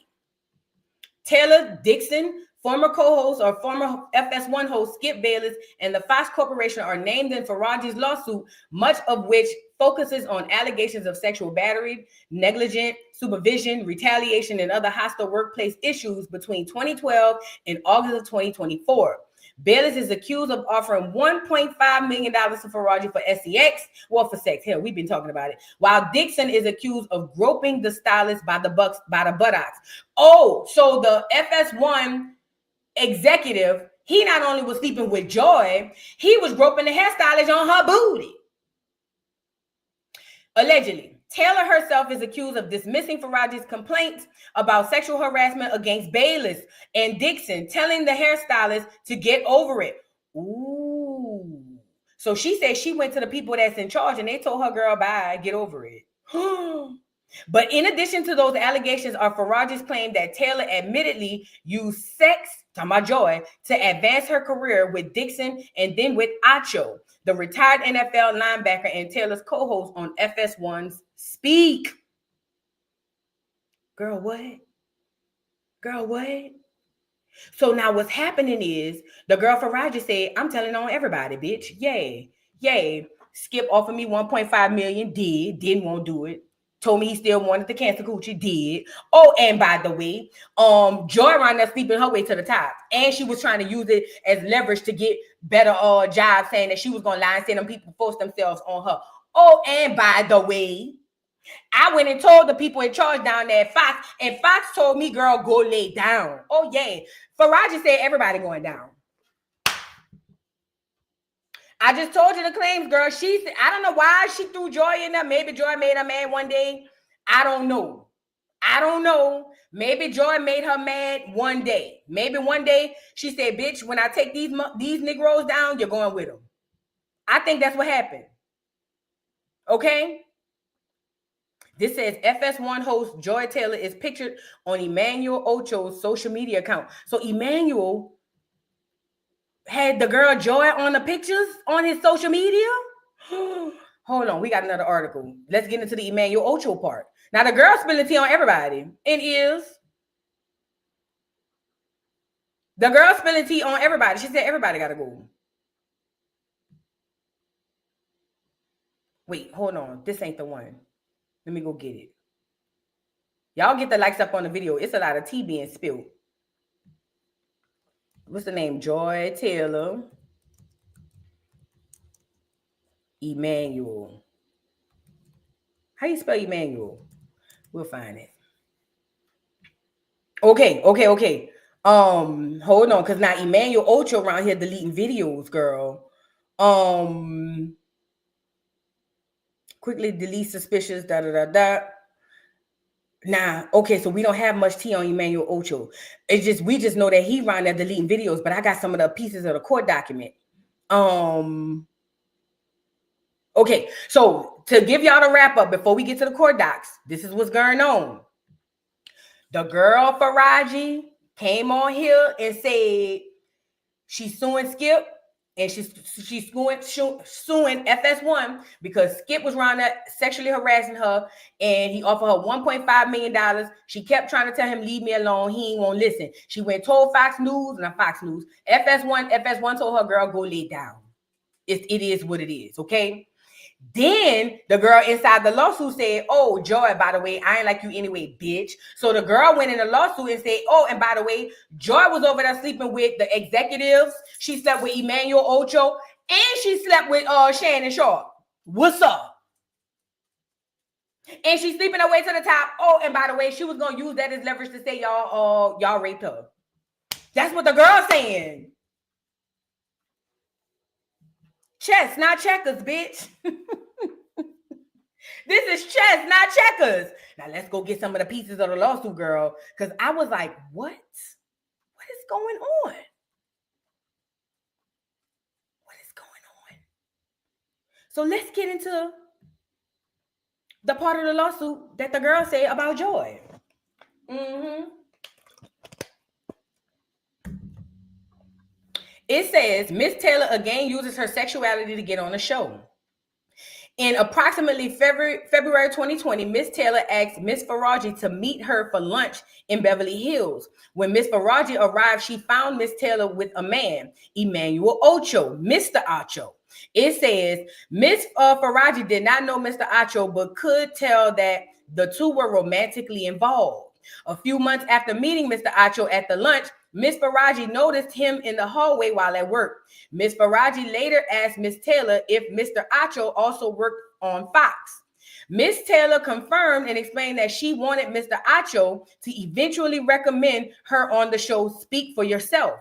Taylor, Dixon, former co-host or former FS1 host Skip Bayless, and the Fox Corporation are named in Faraji's lawsuit, much of which focuses on allegations of sexual battery, negligent supervision, retaliation, and other hostile workplace issues between 2012 and August of 2024. Bayless is accused of offering $1.5 million to Faraji for sex, well, for sex. Hell, we've been talking about it. While Dixon is accused of groping the stylist by the buttocks. Oh, so the FS1 executive, he not only was sleeping with Joy, he was groping the hairstylist on her booty. Allegedly. Taylor herself is accused of dismissing Faraji's complaints about sexual harassment against Bayless and Dixon, telling the hairstylist to get over it. Ooh. So she said she went to the people that's in charge and they told her, girl, bye, get over it. But in addition to those allegations are Faraji's claim that Taylor admittedly used sex, talking about Joy, to advance her career with Dixon and then with Ocho, the retired NFL linebacker and Taylor's co-host on FS1's Speak. Girl, what? Girl, what? So now what's happening is the girl Faraji said, I'm telling on everybody, bitch. Yay. Yay. Skip offered me 1.5 million, didn't want to do it. Told me he still wanted the cancer coochie, did. Oh, and by the way, Joy wound up sleeping her way to the top. And she was trying to use it as leverage to get better jobs, saying that she was going to lie and say them people force themselves on her. Oh, and by the way, I went and told the people in charge down there at Fox, and Fox told me, girl, go lay down. Oh, yeah. Faraji said everybody going down. I just told you the claims, girl. She said, I don't know why she threw Joy in there. Maybe Joy made her mad one day. I don't know. Maybe Joy made her mad one day. Maybe one day she said, bitch, when I take these Negroes down, you're going with them. I think that's what happened. Okay? This says FS1 host Joy Taylor is pictured on Emmanuel Ocho's social media account. So Emmanuel had the girl Joy on the pictures on his social media? Hold on, we got another article. Let's get into the Emmanuel Ocho part. Now, the girl spilling tea on everybody. It is. The girl spilling tea on everybody. She said everybody got to go. Wait, hold on. This ain't the one. Let me go get it. Y'all get the likes up on the video. It's a lot of tea being spilled. What's the name? Joy Taylor. Emmanuel. How you spell Emmanuel? We'll find it. Okay. Hold on, because now Emmanuel Ocho around here deleting videos, girl. Quickly delete suspicious, Nah, okay, so we don't have much tea on Emmanuel Ocho. We just know that he ran there deleting videos, but I got some of the pieces of the court document. Okay, so to give y'all the wrap up before we get to the court docs, this is what's going on. The girl Faraji came on here and said she's suing Skip and she's suing FS1 because Skip was around there sexually harassing her and he offered her $1.5 million. She kept trying to tell him, leave me alone. He ain't won't listen. She went told Fox News, not Fox News. FS1 told her, girl, go lay down. It is what it is, okay? Then the girl inside the lawsuit said, oh, Joy, by the way, I ain't like you anyway, bitch. So the girl went in the lawsuit and said, oh, and by the way, Joy was over there sleeping with the executives. She slept with Emmanuel Ocho and she slept with Shannon Sharp. What's up? And she's sleeping her way to the top. Oh, and by the way, she was going to use that as leverage to say y'all raped her. That's what the girl's saying. Chess, not checkers, bitch. This is chess, not checkers. Now let's go get some of the pieces of the lawsuit, girl. Because I was like, what? What is going on? What is going on? So let's get into the part of the lawsuit that the girl said about Joy. It says, Miss Taylor again uses her sexuality to get on the show. In approximately February 2020, Miss Taylor asked Miss Faraji to meet her for lunch in Beverly Hills. When Miss Faraji arrived, she found Miss Taylor with a man, Emmanuel Ocho, Mr. Ocho. It says, Miss Faraji did not know Mr. Ocho, but could tell that the two were romantically involved. A few months after meeting Mr. Ocho at the lunch, Miss Faraji noticed him in the hallway while at work. Miss Faraji later asked Miss Taylor if Mr. Ocho also worked on Fox. Miss Taylor confirmed and explained that she wanted Mr. Ocho to eventually recommend her on the show Speak for Yourself.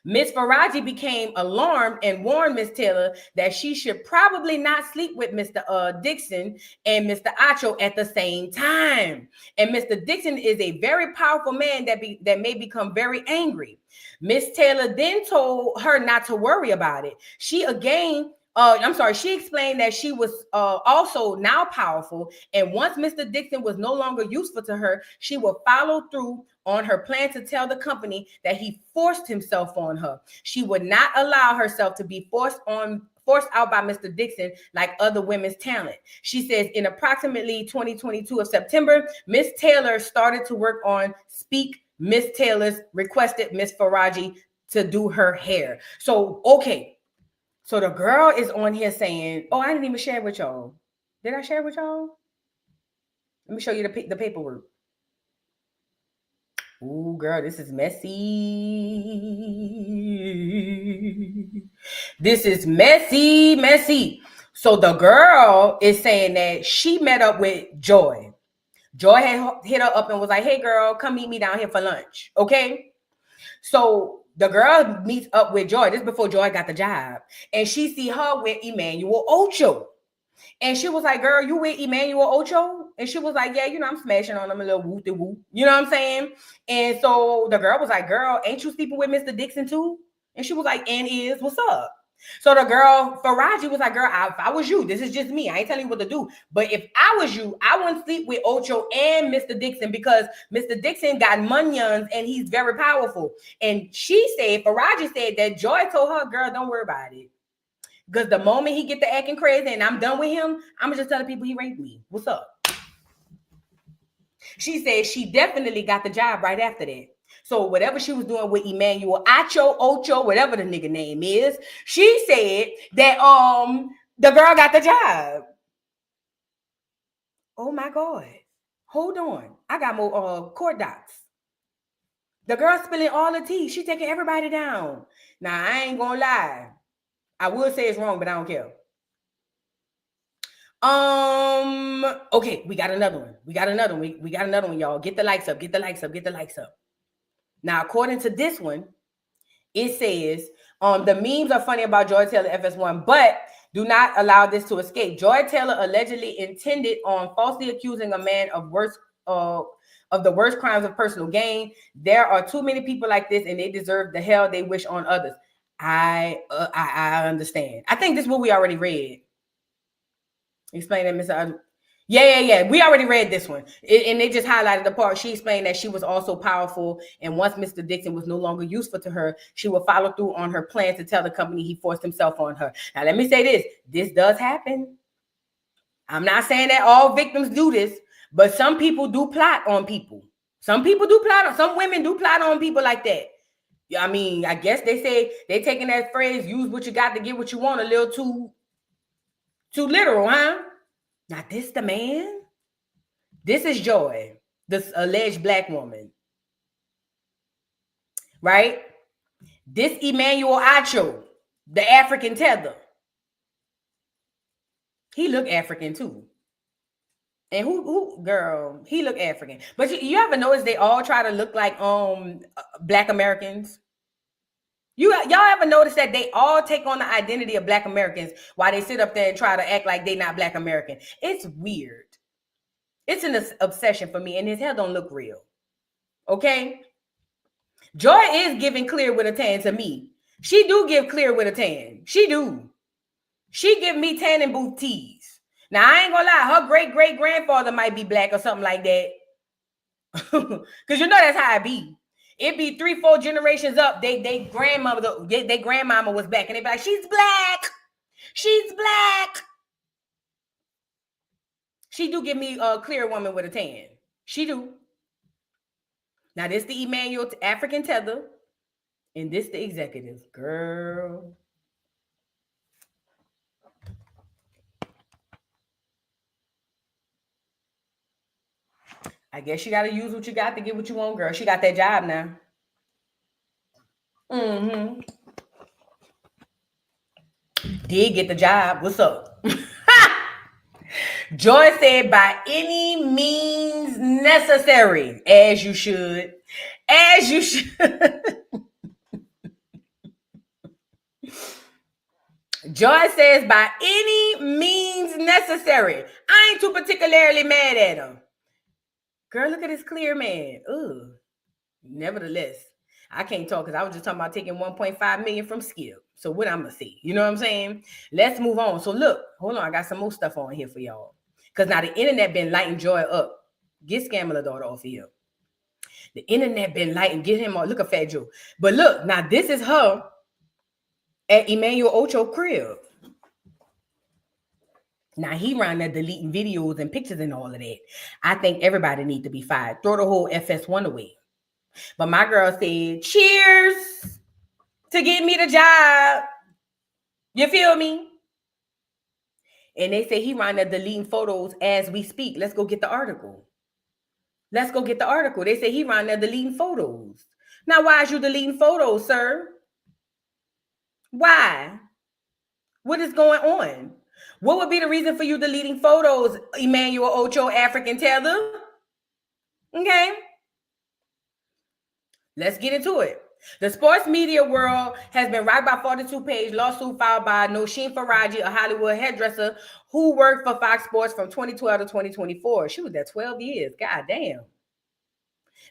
Miss Faraji became alarmed and warned Miss Taylor that she should probably not sleep with Mr. Dixon and Mr. Ocho at the same time. And Mr. Dixon is a very powerful man that may become very angry. Miss Taylor then told her not to worry about it. She explained that she was also now powerful, and once Mr. Dixon was no longer useful to her, she would follow through on her plan to tell the company that he forced himself on her. She would not allow herself to be forced out by Mr. Dixon like other women's talent. She says in approximately 2022 of September, Miss Taylor started to work on Speak. Miss Taylor's requested Miss Faraji to do her hair. So, okay. So the girl is on here saying, oh, I didn't even share it with y'all. Did I share it with y'all? Let me show you the paperwork. Ooh, girl, this is messy. This is messy. So the girl is saying that she met up with Joy. Joy had hit her up and was like, hey, girl, come meet me down here for lunch. Okay? So the girl meets up with Joy. This is before Joy got the job. And she see her with Emmanuel Ocho. And she was like, girl, you with Emmanuel Ocho? And she was like, yeah, I'm smashing on him a little whoop-de-whoop. You know what I'm saying? And so the girl was like, girl, ain't you sleeping with Mr. Dixon too? And she was like, and is, what's up? So the girl, Faraji, was like, girl, if I was you, this is just me. I ain't telling you what to do. But if I was you, I wouldn't sleep with Ocho and Mr. Dixon because Mr. Dixon got munions and he's very powerful. And Faraji said that Joy told her, girl, don't worry about it. Because the moment he get to acting crazy and I'm done with him, I'm going to just tell the people he raped me. What's up? She said she definitely got the job right after that. So whatever she was doing with Emmanuel Ocho, whatever the nigga name is, she said that the girl got the job. Oh my God. Hold on. I got more court docs. The girl spilling all the tea. She taking everybody down. Now, I ain't going to lie. I would say it's wrong, but I don't care. Okay, we got another one. We got another one, y'all. Get the likes up. Now, according to this one, it says, the memes are funny about Joy Taylor FS1, but do not allow this to escape. Joy Taylor allegedly intended on falsely accusing a man of worse of the worst crimes of personal gain. There are too many people like this, and they deserve the hell they wish on others. I understand. I think this is what we already read. Explain that, Mr. Yeah. We already read this one. And they just highlighted the part. She explained that she was also powerful. And once Mr. Dixon was no longer useful to her, she would follow through on her plan to tell the company he forced himself on her. Now, let me say this. This does happen. I'm not saying that all victims do this, but some people do plot on people. Some people do plot on, some women do plot on people like that. I mean, I guess they say they taking that phrase, use what you got to get what you want, a little too literal, huh? Not this the man. This is Joy, this alleged black woman. Right? This Emmanuel Acho, the African tether. He look African too. And who girl, he look African. But you ever notice they all try to look like black Americans? Y'all ever notice that they all take on the identity of black Americans while they sit up there and try to act like they not black American? It's weird. It's an obsession for me, and his hair don't look real. Okay? Joy is giving clear with a tan to me. She do give clear with a tan. She do. She give me tan and booth tees. Now, I ain't gonna lie. Her great-great-grandfather might be black or something like that. Because you know that's how it be. It be 3-4 generations up. They grandmama was black. And they be like, she's black. She's black. She do give me a clear woman with a tan. She do. Now, this the Emmanuel African tether. And this the executive. Girl. I guess you got to use what you got to get what you want, girl. She got that job now. Mm-hmm. Did get the job. What's up? Joy said, by any means necessary, as you should. As you should. Joy says, by any means necessary. I ain't too particularly mad at him. Girl, look at this clear man. Ugh. Nevertheless, I can't talk because I was just talking about taking 1.5 million from Skip. So what I'm going to say, you know what I'm saying? Let's move on. So look, hold on. I got some more stuff on here for y'all. Because now the internet been lighting Joy up. Get Scammer daughter off of here. The internet been lighting. Get him on. Look at Fat Joe. But look, now this is her at Emmanuel Ocho crib. Now he around there deleting videos and pictures and all of that. I think everybody need to be fired. Throw the whole FS1 away. But my girl said, cheers to get me the job. You feel me? And they say he around there deleting photos as we speak. Let's go get the article. Let's go get the article. They say he around there deleting photos. Now, why is you deleting photos, sir? Why? What is going on? What would be the reason for you deleting photos, Emmanuel Ocho, African tether? Okay. Let's get into it. The sports media world has been rocked by 42-page lawsuit filed by Nosheen Faraji, a Hollywood hairdresser who worked for Fox Sports from 2012 to 2024. She was there 12 years. God damn.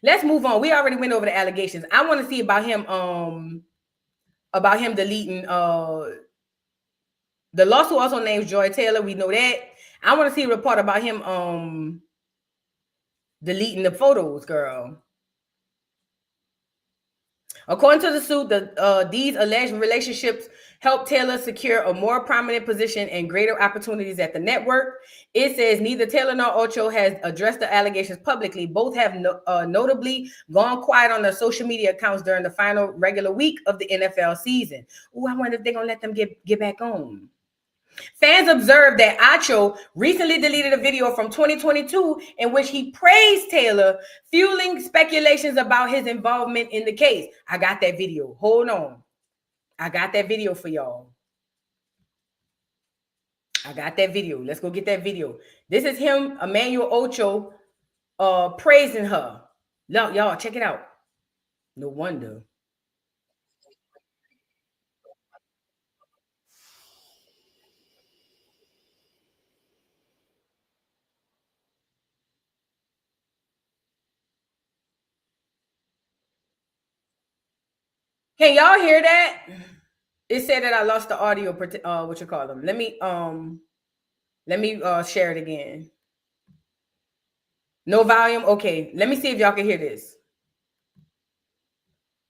Let's move on. We already went over the allegations. I want to see about him deleting the lawsuit also names Joy Taylor. We know that. I want to see a report about him deleting the photos, girl. According to the suit, these alleged relationships helped Taylor secure a more prominent position and greater opportunities at the network. It says neither Taylor nor Ocho has addressed the allegations publicly. Both have notably gone quiet on their social media accounts during the final regular week of the NFL season. Ooh, I wonder if they're going to let them get back on. Fans observed that Acho recently deleted a video from 2022 in which he praised Taylor, fueling speculations about his involvement in the case. I got that video. Hold on. I got that video for y'all. I got that video. Let's go get that video. This is him, Emmanuel Ocho, praising her. Look, y'all, check it out. No wonder. Can y'all hear that? It said that I lost the audio. What you call them? Let me share it again. No volume. Okay, let me see if y'all can hear this.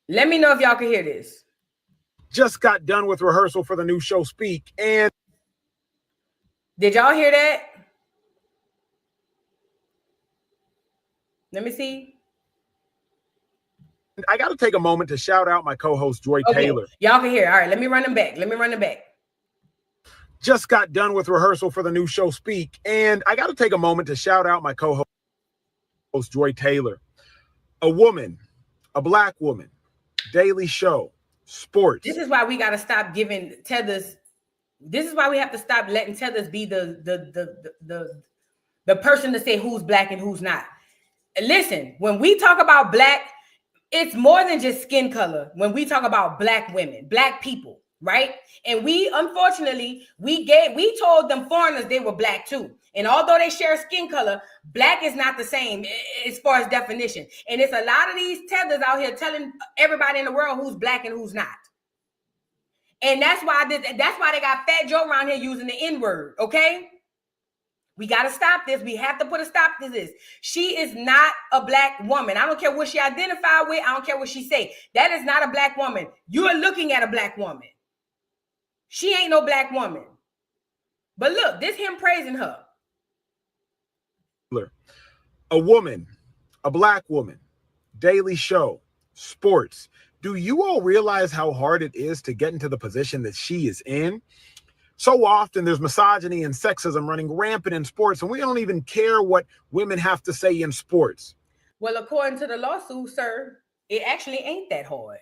Let me know if y'all can hear this. Just got done with rehearsal for the new show Speak, and did y'all hear that? Let me see. I got to take a moment to shout out my co-host Joy Taylor. Y'all can hear. All right, let me run them back. Just got done with rehearsal for the new show Speak, and I got to take a moment to shout out my co-host Joy Taylor. A woman, a black woman, daily show, sports. This is why we got to stop giving tethers. This is why we have to stop letting tethers be the person to say who's black and who's not. Listen, when we talk about black, it's more than just skin color. When we talk about black women, black people, right? And we, unfortunately, we told them foreigners they were black too. And although they share skin color, black is not the same as far as definition. And it's a lot of these tethers out here telling everybody in the world who's black and who's not. And that's why they got Fat Joe around here using the N-word, okay? We got to stop this. We have to put a stop to this. She is not a black woman. I don't care what she identified with. I don't care what she say. That is not a black woman. You are looking at a black woman. She ain't no black woman. But look, this him praising her. A woman, a black woman, daily show, sports. Do you all realize how hard it is to get into the position that she is in? So often there's misogyny and sexism running rampant in sports, and we don't even care what women have to say in sports. Well, according to the lawsuit, sir, it actually ain't that hard.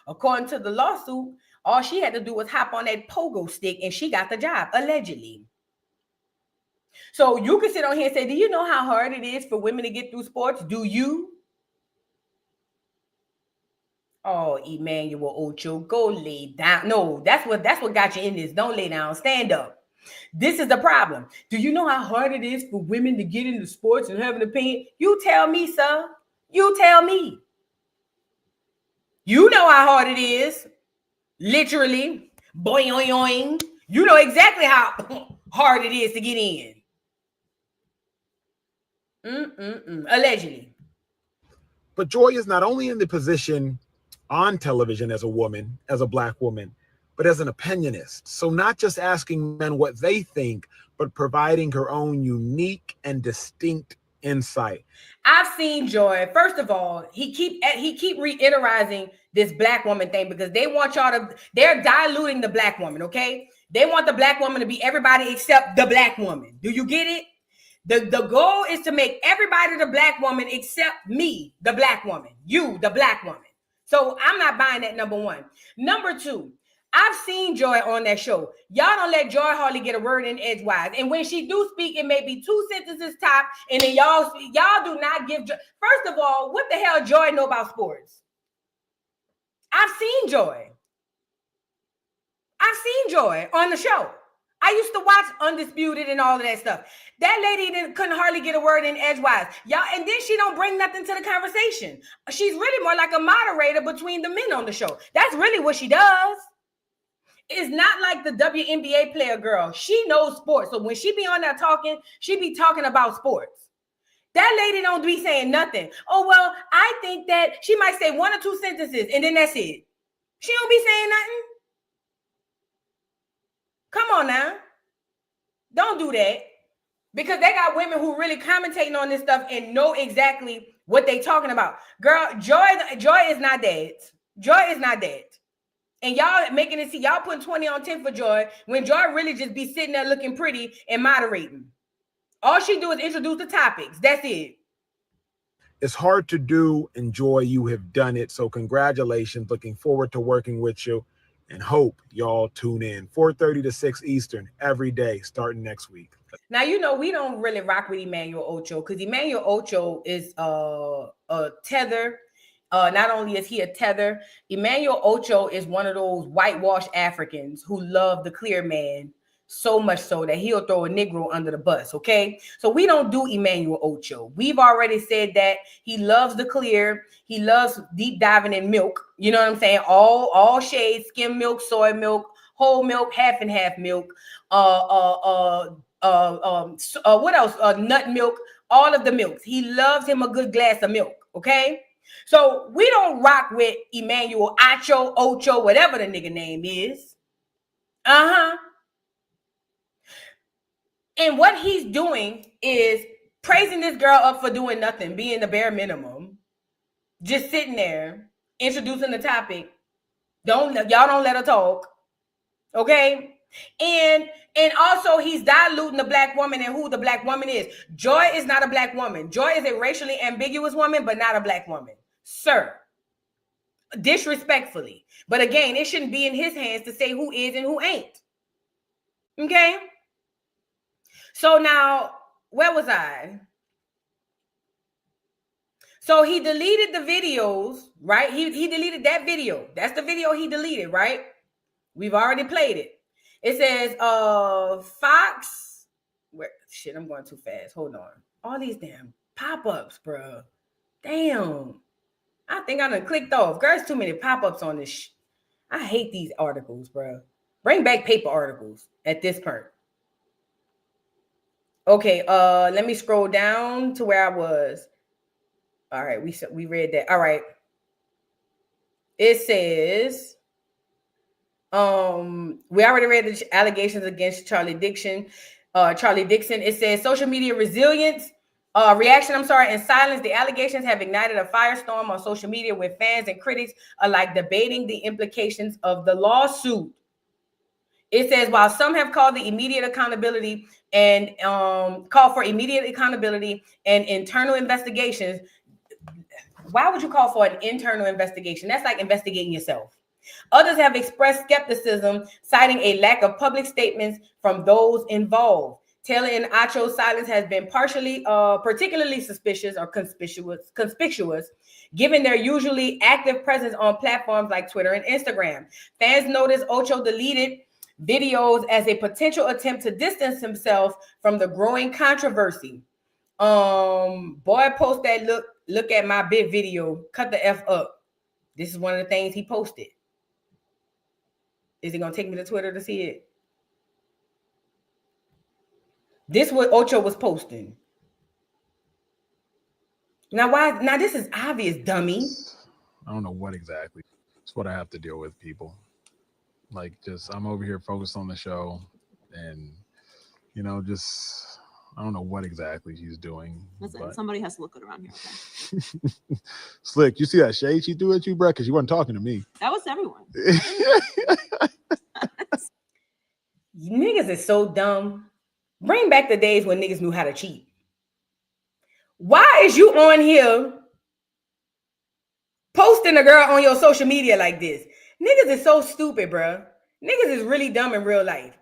According to the lawsuit, all she had to do was hop on that pogo stick and she got the job, allegedly. So you can sit on here and say, do you know how hard it is for women to get through sports? Do you? Oh, Emmanuel Ocho, go lay down. No, that's what got you in this. Don't lay down. Stand up. This is the problem. Do you know how hard it is for women to get into sports and have an opinion? You tell me, sir. You tell me. You know how hard it is. Literally. Boing. You know exactly how hard it is to get in. Allegedly. But Joy is not only in the position on television as a woman, as a black woman, but as an opinionist. So not just asking men what they think, but providing her own unique and distinct insight. I've seen Joy. First of all, he keep reiterating this black woman thing because they want y'all to, they're diluting the black woman, okay? They want the black woman to be everybody except the black woman. Do you get it? The goal is to make everybody the black woman except me, the black woman. You, the black woman. So I'm not buying that, number one. Number two, I've seen Joy on that show. Y'all don't let Joy hardly get a word in edgewise. And when she do speak, it may be 2 sentences top. And then y'all do not give Joy. First of all, what the hell Joy know about sports? I've seen Joy. On the show. I used to watch Undisputed and all of that stuff. That lady couldn't hardly get a word in edgewise. Y'all, and then she don't bring nothing to the conversation. She's really more like a moderator between the men on the show. That's really what she does. It's not like the WNBA player girl. She knows sports. So when she be on there talking, she be talking about sports. That lady don't be saying nothing. Oh, well, I think that she might say 1 or 2 sentences and then that's it. She don't be saying nothing. Come on now. Don't do that. Because they got women who really commentating on this stuff and know exactly what they talking about. Girl, Joy is not that. Joy is not that. And y'all making it see, y'all putting 20 on 10 for Joy when Joy really just be sitting there looking pretty and moderating. All she do is introduce the topics. That's it. It's hard to do, and Joy, you have done it. So congratulations. Looking forward to working with you. And hope y'all tune in 4:30 to 6 Eastern every day starting next week. Now, you know, we don't really rock with Emmanuel Ocho because Emmanuel Ocho is a tether. Not only is he a tether, Emmanuel Ocho is one of those whitewashed Africans who love the clear man So much so that he'll throw a Negro under the bus, okay? So we don't do Emmanuel Ocho. We've already said that he loves the clear. He loves deep diving in milk. You know what I'm saying? All shades, skim milk, soy milk, whole milk, half and half milk, what else? Nut milk, all of the milks. He loves him a good glass of milk, okay? So we don't rock with Emmanuel Ocho, whatever the nigga name is. Uh-huh. And what he's doing is praising this girl up for doing nothing, being the bare minimum, just sitting there, introducing the topic. Y'all don't let her talk, okay? And also he's diluting the black woman and who the black woman is. Joy is not a black woman. Joy is a racially ambiguous woman, but not a black woman, sir. Disrespectfully, but again, it shouldn't be in his hands to say who is and who ain't. Okay. So now, where was I? So he deleted the videos, right? He deleted that video. That's the video he deleted, right? We've already played it. It says, Fox. Where shit, I'm going too fast. Hold on. All these damn pop-ups, bro. Damn. I think I done clicked off. There's too many pop-ups on this. I hate these articles, bro. Bring back paper articles at this point. Okay, let me scroll down to where I was. All right, we read that. All right. It says, we already read the allegations against Charlie Dixon. It says social media reaction, and silence. The allegations have ignited a firestorm on social media with fans and critics alike debating the implications of the lawsuit. It says, while some have called the immediate accountability and call for immediate accountability and internal investigations. Why would you call for an internal investigation? That's like investigating yourself. Others have expressed skepticism, citing a lack of public statements from those involved. Taylor and Acho's silence has been particularly suspicious or conspicuous, given their usually active presence on platforms like Twitter and Instagram. Fans noticed Ocho deleted videos as a potential attempt to distance himself from the growing controversy. Boy, post that look at my bit video, cut the F up. This is one of the things he posted. Is he gonna take me to Twitter to see it? This is what Ocho was posting. Now, why? Now, this is obvious, dummy. I don't know what exactly. It's what I have to deal with, people. Like, just, I'm over here focused on the show, and, you know, just, I don't know what exactly she's doing. Listen, somebody has to look good around here. Okay? Slick, you see that shade she threw at you, bro? Because you weren't talking to me. That was everyone. Niggas is so dumb. Bring back the days when niggas knew how to cheat. Why is you on here posting a girl on your social media like this? Niggas is so stupid, bro. Niggas is really dumb in real life.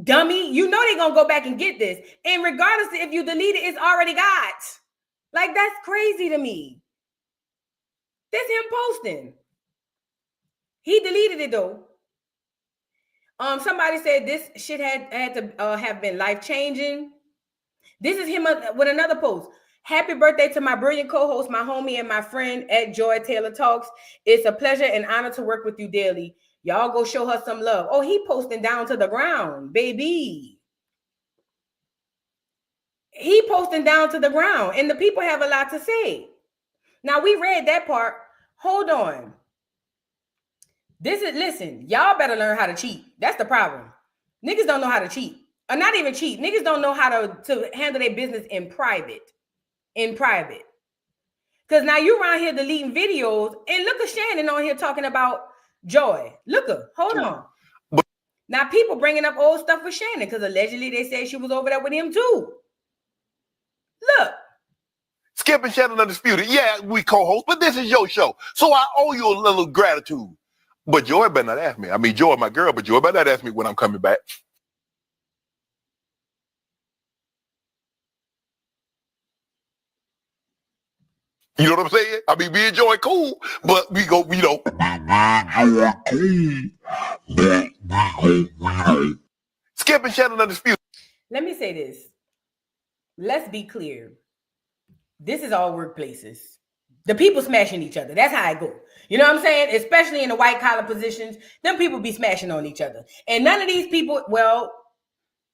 Dummy, you know they gonna go back and get this. And regardless if you delete it, it's already got. Like, that's crazy to me. This him posting. He deleted it though. Somebody said this shit had to have been life-changing. This is him with another post. Happy birthday to my brilliant co-host, my homie, and my friend at Joy Taylor Talks. It's a pleasure and honor to work with you daily. Y'all go show her some love. Oh, he posting down to the ground, baby. He posting down to the ground, and the people have a lot to say. Now, we read that part. Hold on. Listen, y'all better learn how to cheat. That's the problem. Niggas don't know how to cheat. Or not even cheat. Niggas don't know how to handle their business in private. Because now you're around here deleting videos, and look at Shannon on here talking about Joy. Look at, hold on. Now people bringing up old stuff with Shannon because allegedly they said she was over there with him too. Look. Skip and Shannon Undisputed. Yeah, we co-host, but this is your show. So I owe you a little gratitude. But Joy better not ask me. I mean, Joy, my girl, but Joy better not ask me when I'm coming back. You know what I'm saying? I mean, me and Joy cool, but we go, you know. Skip and Shannon Undisputed. Let me say this. Let's be clear. This is all workplaces. The people smashing each other. That's how I go. You know what I'm saying? Especially in the white collar positions, them people be smashing on each other. And none of these people, well,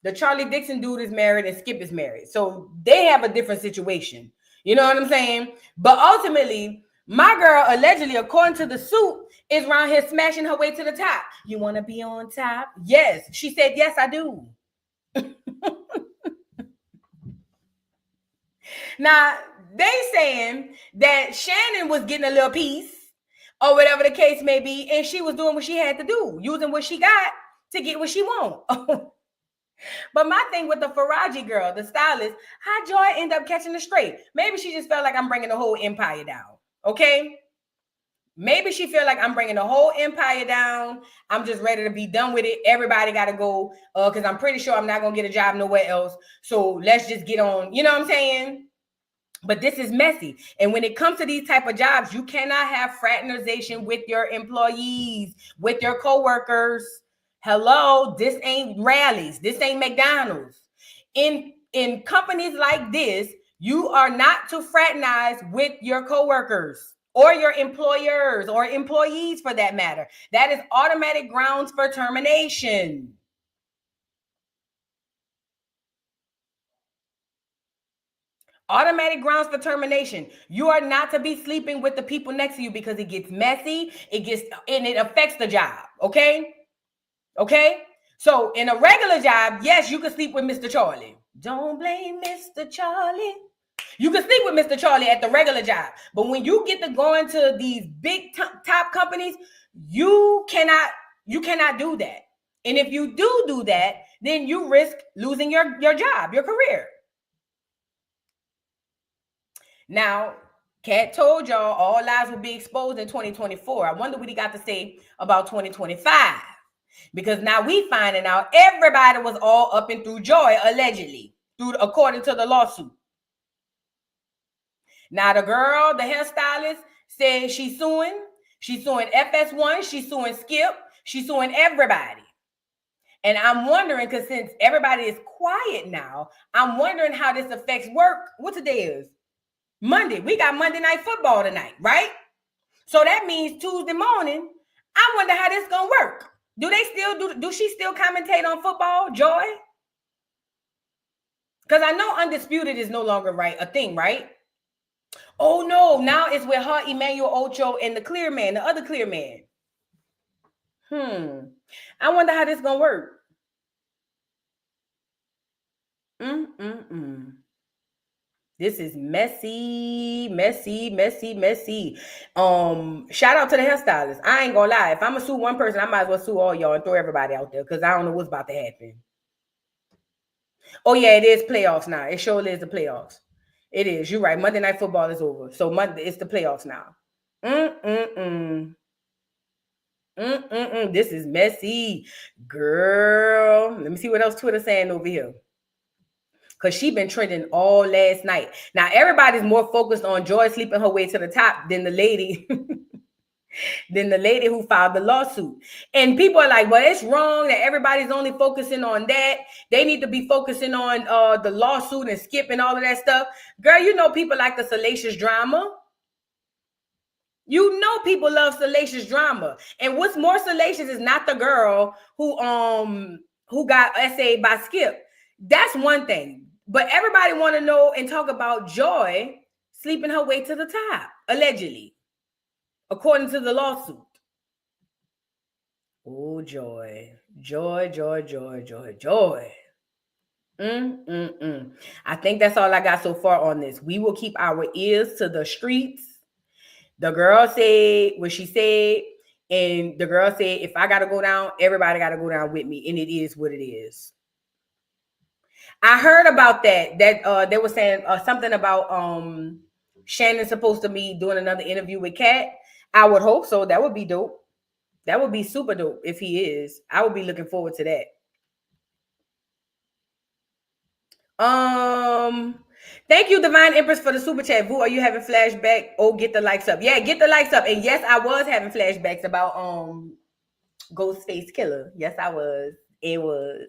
the Charlie Dixon dude is married and Skip is married. So they have a different situation. You know what I'm saying? But ultimately, my girl, allegedly, according to the suit, is around here smashing her way to the top. You want to be on top? Yes. She said, yes, I do. Now, they saying that Shannon was getting a little piece or whatever the case may be, and she was doing what she had to do, using what she got to get what she want. But my thing with the Faraji girl, the stylist, how Joy end up catching the straight? Maybe she just felt like I'm bringing the whole empire down, okay? Maybe she feel like I'm bringing the whole empire down. I'm just ready to be done with it. Everybody got to go because I'm pretty sure I'm not going to get a job nowhere else. So let's just get on. You know what I'm saying? But this is messy. And when it comes to these type of jobs, you cannot have fraternization with your employees, with your coworkers. Hello, this ain't Rallies. This ain't McDonald's. In companies like this, you are not to fraternize with your coworkers or your employers or employees for that matter. That is automatic grounds for termination. Automatic grounds for termination. You are not to be sleeping with the people next to you because it gets messy. And it affects the job. Okay? Okay? So in a regular job, yes, you can sleep with Mr. Charlie. Don't blame Mr. Charlie. You can sleep with Mr. Charlie at the regular job. But when you get to go into these big top companies, you cannot do that. And if you do that, then you risk losing your job, your career. Now, Kat told y'all all lies will be exposed in 2024. I wonder what he got to say about 2025. Because now we finding out everybody was all up and through Joy, allegedly, according to the lawsuit. Now the girl, the hairstylist, said she's suing. She's suing FS1. She's suing Skip. She's suing everybody. And I'm wondering, because since everybody is quiet now, I'm wondering how this affects work. What today is? Monday. We got Monday Night Football tonight, right? So that means Tuesday morning. I wonder how this gonna work. Do she still commentate on football, Joy? Because I know Undisputed is no longer a thing, right? Oh no, now it's with her, Emmanuel Ocho, and the Clear Man, the other Clear Man. I wonder how this gonna work. This is messy. Shout out to the hairstylist. I ain't gonna lie. If I'm gonna sue one person, I might as well sue all y'all and throw everybody out there because I don't know what's about to happen. Oh yeah, it is playoffs now. It surely is the playoffs. It is. You're right. Monday Night Football is over. So Monday, it's the playoffs now. This is messy. Girl. Let me see what else Twitter's saying over here. Because she been trending all last night. Now, everybody's more focused on Joy sleeping her way to the top than the lady who filed the lawsuit. And people are like, well, it's wrong that everybody's only focusing on that. They need to be focusing on the lawsuit and Skip and all of that stuff. Girl, you know people like the salacious drama. You know people love salacious drama. And what's more salacious is not the girl who got essayed by Skip. That's one thing. But everybody want to know and talk about Joy sleeping her way to the top, allegedly, according to the lawsuit. Oh, Joy. I think that's all I got so far on this. We will keep our ears to the streets. The girl said what she said, and the girl said, if I got to go down, everybody got to go down with me, and it is what it is. I heard about that they were saying something about Shannon supposed to be doing another interview with Kat. I would hope so. That would be dope. That would be super dope if he is. I would be looking forward to that. Thank you, Divine Empress, for the super chat. Vu, are you having flashback? Oh, get the likes up. Yeah, get the likes up. And yes, I was having flashbacks about Ghostface Killer. Yes, I was. It was.